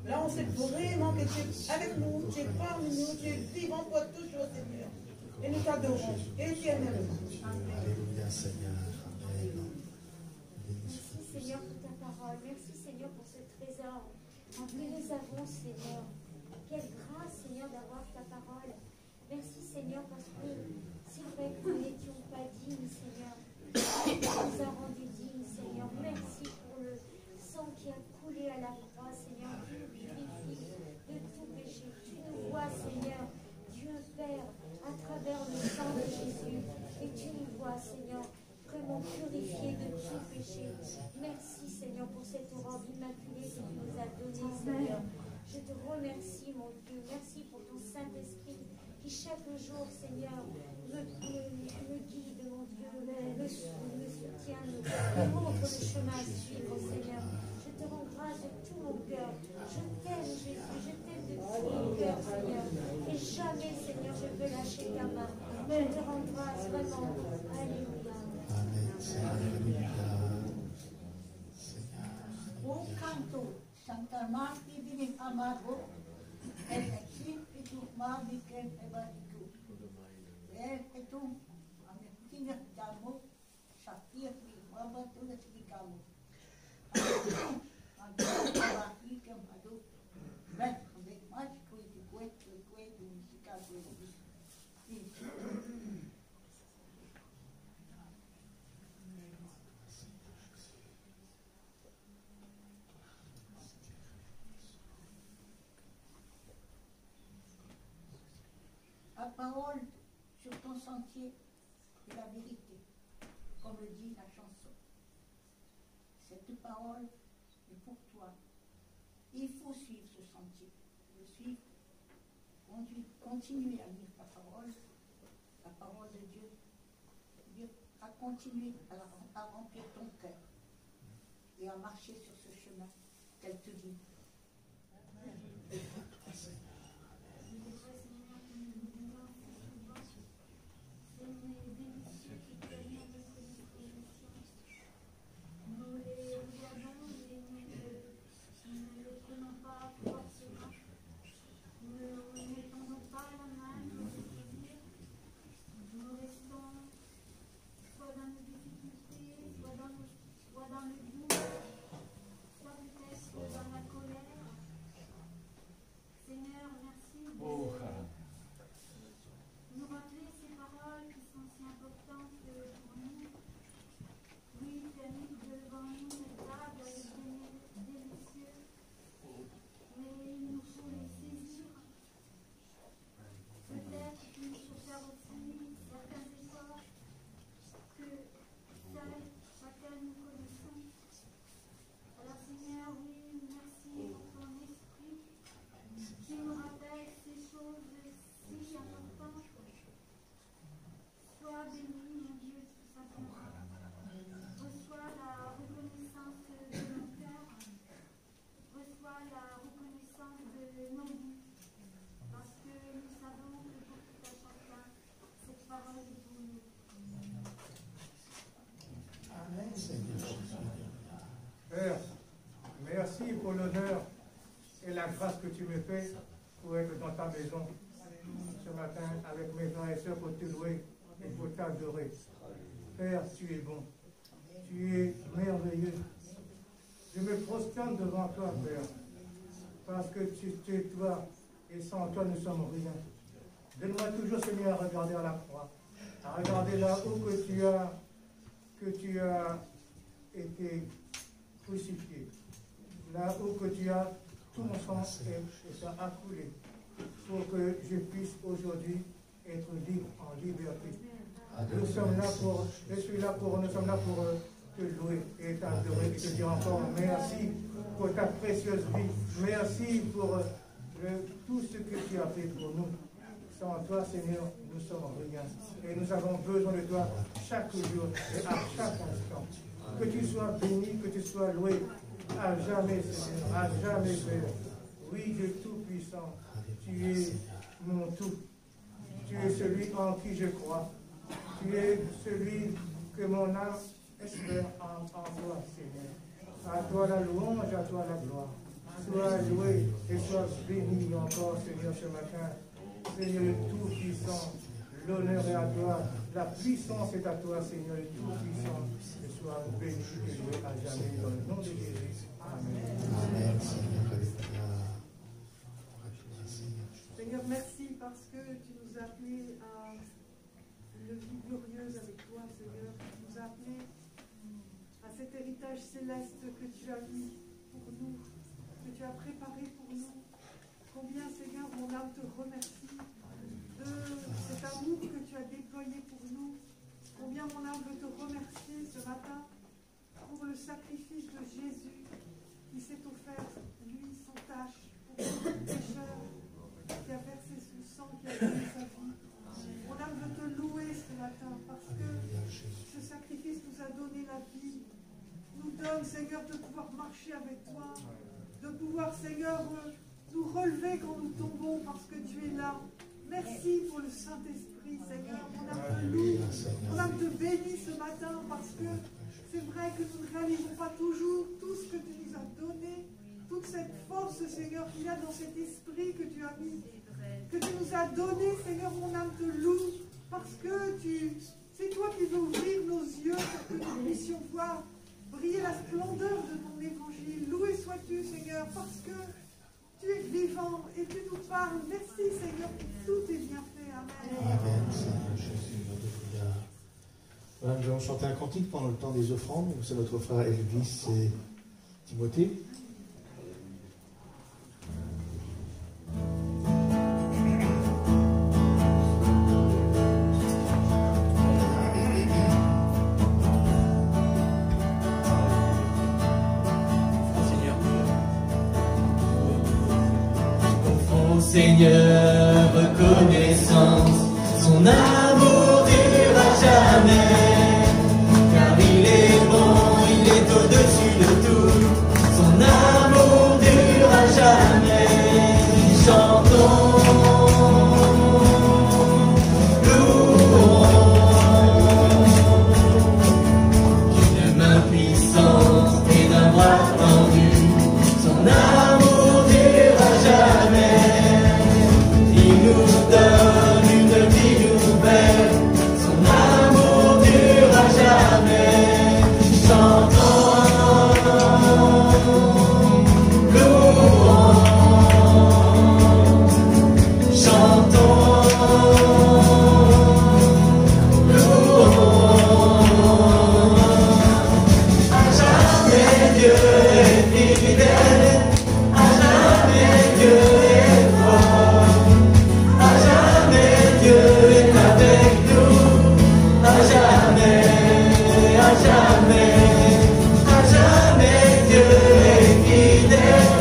Là, on sait vraiment que tu es avec nous, tu es parmi nous, tu es vivant pour toujours, Seigneur. Et nous t'adorons éternellement. Alléluia, Seigneur. Amen. Merci, Seigneur, pour ta parole. Merci, Seigneur, pour ce trésor que nous avons, Seigneur. Quelle grâce, Seigneur, d'avoir ta parole. Merci, Seigneur, parce que c'est vrai que nous n'étions pas dignes, Seigneur. Tu nous as rendus dignes, Seigneur. Merci pour le sang qui a coulé à la croix, Seigneur. Tu nous purifies de tout péché. Tu nous vois, Seigneur, Dieu Père, à travers le sang de Jésus. Et tu nous vois, Seigneur, vraiment purifiés de tout péché. Merci, Seigneur, pour cette robe immaculée que tu nous as donnée, Seigneur. Je te remercie, mon Dieu. Merci pour ton Saint-Esprit qui chaque jour, Seigneur, me guide, mon Dieu, me soutient, me montre le chemin à suivre, Seigneur. Je te rends grâce de tout mon cœur. Je t'aime, Jésus, je t'aime de tout mon cœur, Seigneur. Et jamais, Seigneur, je veux lâcher ta main. Je te rends grâce, vraiment. Alléluia. Amen, Seigneur. Alléluia. O canto, Santa Marti bini amado, et exim itu mabi ken ebadiku. Et tu, ametina damo, shakir bi mabatu letikamu. Ando baki kem adu, bet avec match kuiti kuiti musika kuiti. La parole sur ton sentier est la vérité, comme le dit la chanson. Cette parole est pour toi. Il faut suivre ce sentier, le suivre, continuer à lire ta parole, la parole de Dieu, à continuer à remplir ton cœur et à marcher sur ce chemin qu'elle te dit. Nous les regardons, mais nous ne les prenons pas forcément. Nous ne tendons pas la main, nous les plaisirs. Nous restons soit dans nos difficultés, soit dans le doute, soit peut-être dans la colère. Seigneur, merci de nous rappeler ces paroles qui sont si importantes pour nous. Oui, tu as mis devant nous une table avec des mets délicieux, mais il nous faut les saisir. Peut-être qu'il nous faut faire aussi certains efforts que seuls chacun nous connaissons. Alors Seigneur, oui, merci pour ton esprit qui nous rappelle ces choses si importantes. Sois béni, mon Dieu, tout simplement. Reçois la reconnaissance de nos cœurs, reçois la reconnaissance de nos vies, parce que nous savons que pour tout à chacun, cette parole est pour nous. Amen, Seigneur. Père, merci pour l'honneur et la grâce que tu me fais pour être dans ta maison ce matin avec mes frères et sœurs pour te louer et pour t'adorer. Père, tu es bon. Tu es merveilleux. Je me prosterne devant toi, Père, parce que tu es toi, et sans toi, nous sommes rien. Donne-moi toujours, Seigneur, à regarder à la croix, à regarder là où que tu as été crucifié, là où que tu as tout mon sang et ça a coulé, pour que je puisse aujourd'hui être libre, en liberté. Nous sommes là pour, nous sommes là pour te louer et t'adorer et te dire encore merci pour ta précieuse vie. Merci pour tout ce que tu as fait pour nous. Sans toi, Seigneur, nous sommes rien. Et nous avons besoin de toi chaque jour et à chaque instant. Que tu sois béni, que tu sois loué à jamais, Seigneur, à jamais, Père. Oui, Dieu Tout-Puissant, tu es mon tout. Tu es celui en qui je crois. Tu es celui que mon âme espère en toi, Seigneur. À toi la louange, à toi la gloire. Sois loué et sois béni encore, Seigneur, ce matin. Seigneur le Tout-Puissant, l'honneur est à toi, la puissance est à toi, Seigneur le Tout-Puissant. Et sois béni et loué à jamais dans le nom de Jésus. Amen. Amen. Seigneur, merci parce que tu nous as appelés à une vie glorieuse avec toi, Seigneur. Tu nous as appelés à cet héritage céleste que tu as mis pour nous, que tu as préparé pour nous. Combien, Seigneur, mon âme te remercie de cet amour que tu as déployé pour nous. Combien mon âme veut te remercier ce matin pour le sacrifice de Jésus qui s'est offert, lui, sans tâche, pour nous pécheurs, qui a versé son sang, qui a donné sa vie. Mon âme veut te louer ce matin parce que ce sacrifice nous a donné la vie, nous donne, Seigneur, de pouvoir marcher avec toi, de pouvoir, Seigneur, nous relever quand nous tombons parce que tu es là. Merci pour le Saint-Esprit, Seigneur. Mon âme te loue, mon âme te bénit ce matin parce que c'est vrai que nous ne réalisons pas toujours tout ce que tu nous as donné, toute cette force, Seigneur, qu'il y a dans cet esprit que tu as mis, que tu nous as donné, Seigneur. Mon âme te loue parce que c'est toi qui veux ouvrir nos yeux pour que nous puissions voir briller la splendeur de ton évangile. Loué sois-tu, Seigneur, parce que tu es vivant et tu nous parles. Merci, Seigneur, pour tout est bien fait. Amen. Amen, Seigneur Jésus, notre prière. Voilà, nous allons chanter un cantique pendant le temps des offrandes. C'est notre frère Elvis et Timothée. Seigneur, reconnaissance, son amour durera jamais, car il est bon, il est au-dessus de tout, son amour durera jamais. Chantons, louons, d'une main puissante et d'un bras tendu, son amour durera jamais. Il nous donne une vie nouvelle, son amour durera jamais. Chantons, louons, chantons, louons. À jamais Dieu est fidèle, à jamais Dieu est fort. Dieu est avec nous, à jamais, à jamais, à jamais Dieu est fidèle,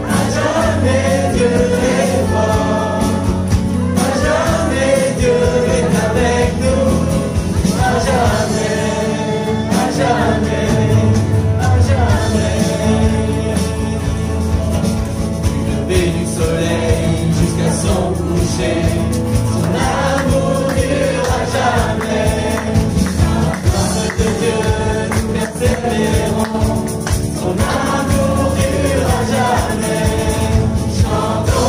à jamais Dieu est fort, à jamais Dieu est avec nous, à jamais, à jamais, à jamais. Du lever du soleil jusqu'à son coucher, l'amour durera jamais. À la gloire de Dieu, nous persévérons. Son amour durera jamais. Chantons,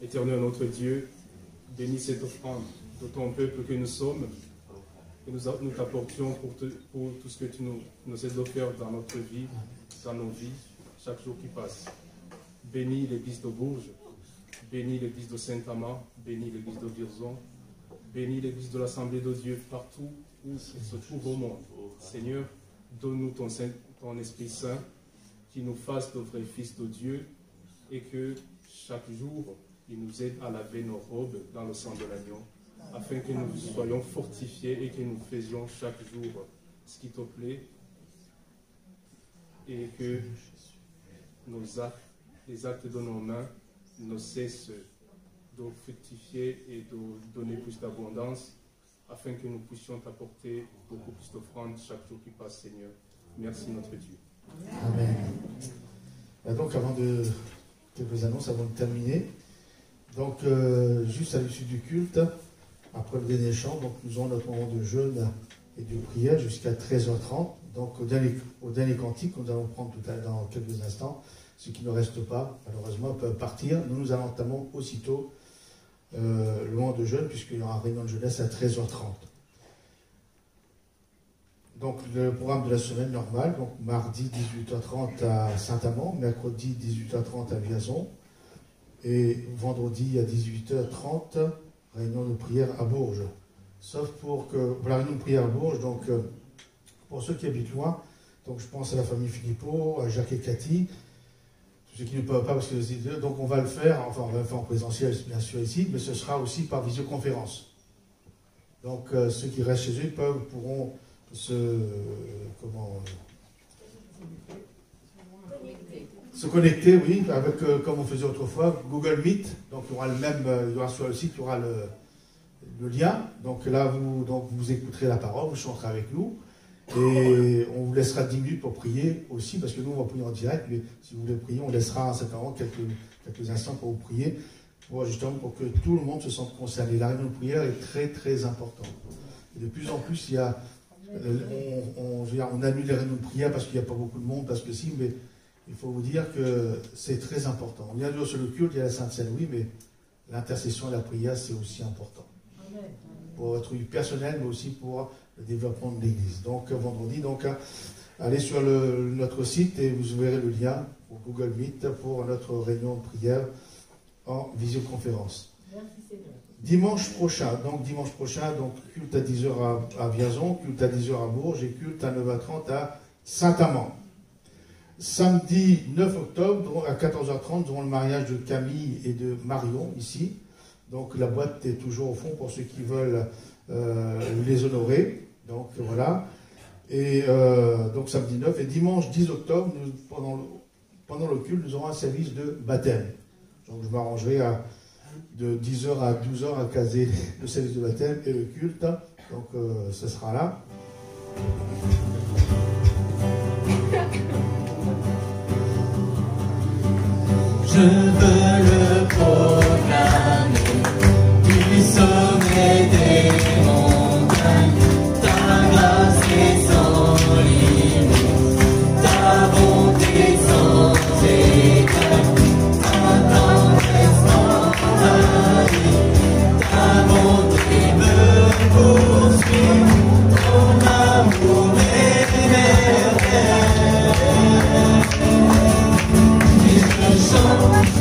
Éternel notre Dieu, bénis cette offrande de ton peuple que nous sommes, que nous t'apportions pour tout ce que tu nous as offert dans notre vie, dans nos vies. chaque jour qui passe. Bénis l'église de Bourges, bénis l'église de Saint-Amand, bénis l'église de Vierzon, bénis l'église de l'Assemblée de Dieu partout où il se trouve au monde. Seigneur, donne-nous ton Esprit Saint qui nous fasse de vrais fils de Dieu et que chaque jour, il nous aide à laver nos robes dans le sang de l'agneau, afin que nous soyons fortifiés et que nous faisions chaque jour ce qui te plaît et que les actes de nos mains ne cessent de fructifier et de donner plus d'abondance, afin que nous puissions t'apporter beaucoup plus d'offrandes chaque jour qui passe, Seigneur. Merci notre Dieu. Amen. Donc avant de quelques annonces avant de terminer. Donc juste à l'issue du culte, après le dernier chant, donc nous aurons notre moment de jeûne et de prière jusqu'à 13h30. Donc au dernier cantique, nous allons prendre tout à l'heure dans quelques instants. Ceux qui ne restent pas, malheureusement, peuvent partir. Nous allons entamons aussitôt le moment de jeûne, puisqu'il y aura un réunion de jeunesse à 13h30. Donc le programme de la semaine normale, donc mardi 18h30 à Saint-Amand, mercredi 18h30 à Vierzon, et vendredi à 18h30, réunion de prière à Bourges. Sauf pour la réunion de prière à Bourges, donc pour ceux qui habitent loin, donc je pense à la famille Philippot, à Jacques et Cathy, ceux qui ne peuvent pas parce que c'est deux, donc on va le faire, enfin on va le faire en présentiel bien sûr ici, mais ce sera aussi par visioconférence. Donc ceux qui restent chez eux pourront se connecter, oui, avec comme on faisait autrefois, Google Meet. Donc il y aura il y aura sur le site, il y aura le lien. Donc là vous écouterez la parole, vous chanterez avec nous. Et on vous laissera 10 minutes pour prier aussi, parce que nous on va prier en direct, mais si vous voulez prier, on laissera à certains moments quelques instants pour vous prier, justement pour que tout le monde se sente concerné. La réunion de prière est très très importante. Et de plus en plus, on annule les réunions de prière parce qu'il n'y a pas beaucoup de monde, parce que si, mais il faut vous dire que c'est très important. On vient de dire sur le culte, il y a la Sainte Seine, oui, mais l'intercession et la prière, c'est aussi important. Pour votre vie personnelle, mais aussi pour le développement de l'Église. Donc vendredi, allez sur notre site et vous verrez le lien pour Google Meet pour notre réunion de prière en visioconférence. Merci Seigneur. Dimanche prochain, culte à 10h à Vierzon, culte à 10h à Bourges et culte à 9h30 à Saint-Amand. Samedi 9 octobre à 14h30, nous aurons le mariage de Camille et de Marion ici. Donc la boîte est toujours au fond pour ceux qui veulent les honorer. Donc voilà. Et donc samedi 9 et dimanche 10 octobre, pendant le culte, nous aurons un service de baptême. Donc je m'arrangerai de 10h à 12h à caser le service de baptême et le culte. Donc ce sera là. Je veux le proclamer du sommet des montagnes, ta grâce est sans limite, ta bonté sans égal, ta tendresse sans taille, ta bonté me poursuit, ton amour éternel. Et je chante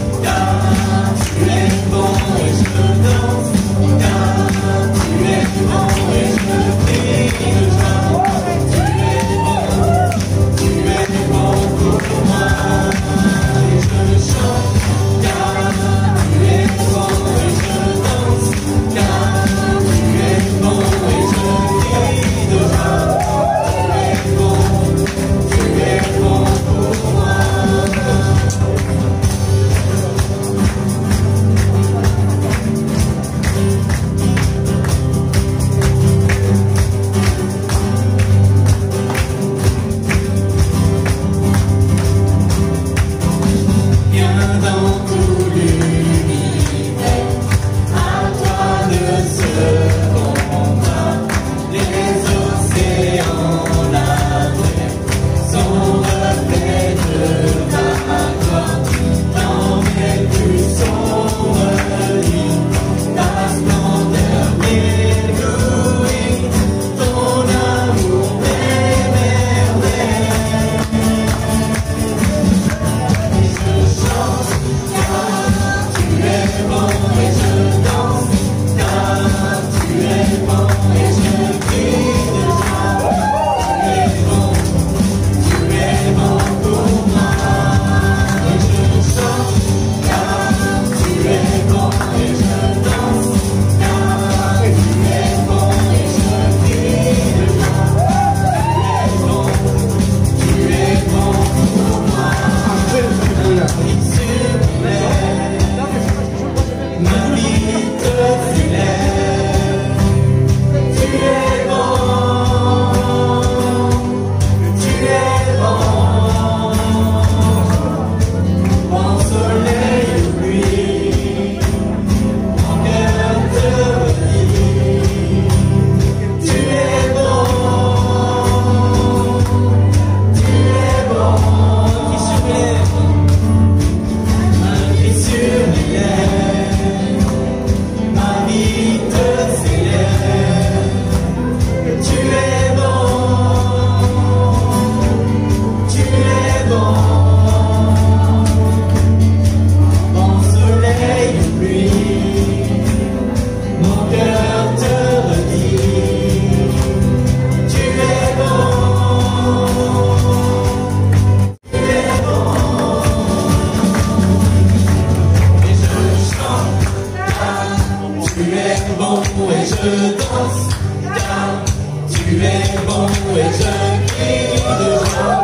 Tu es bon et je crie de joie.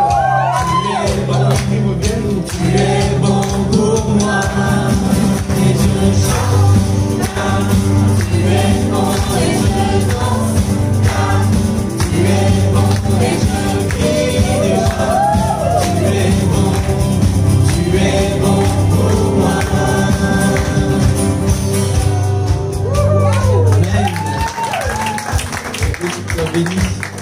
Tu es bon, tu es bon pour moi. Et je chante, tu es bon et je danse. Tu es bon et je crie de joie. Tu es bon pour moi. Amen. Que tu sois béni.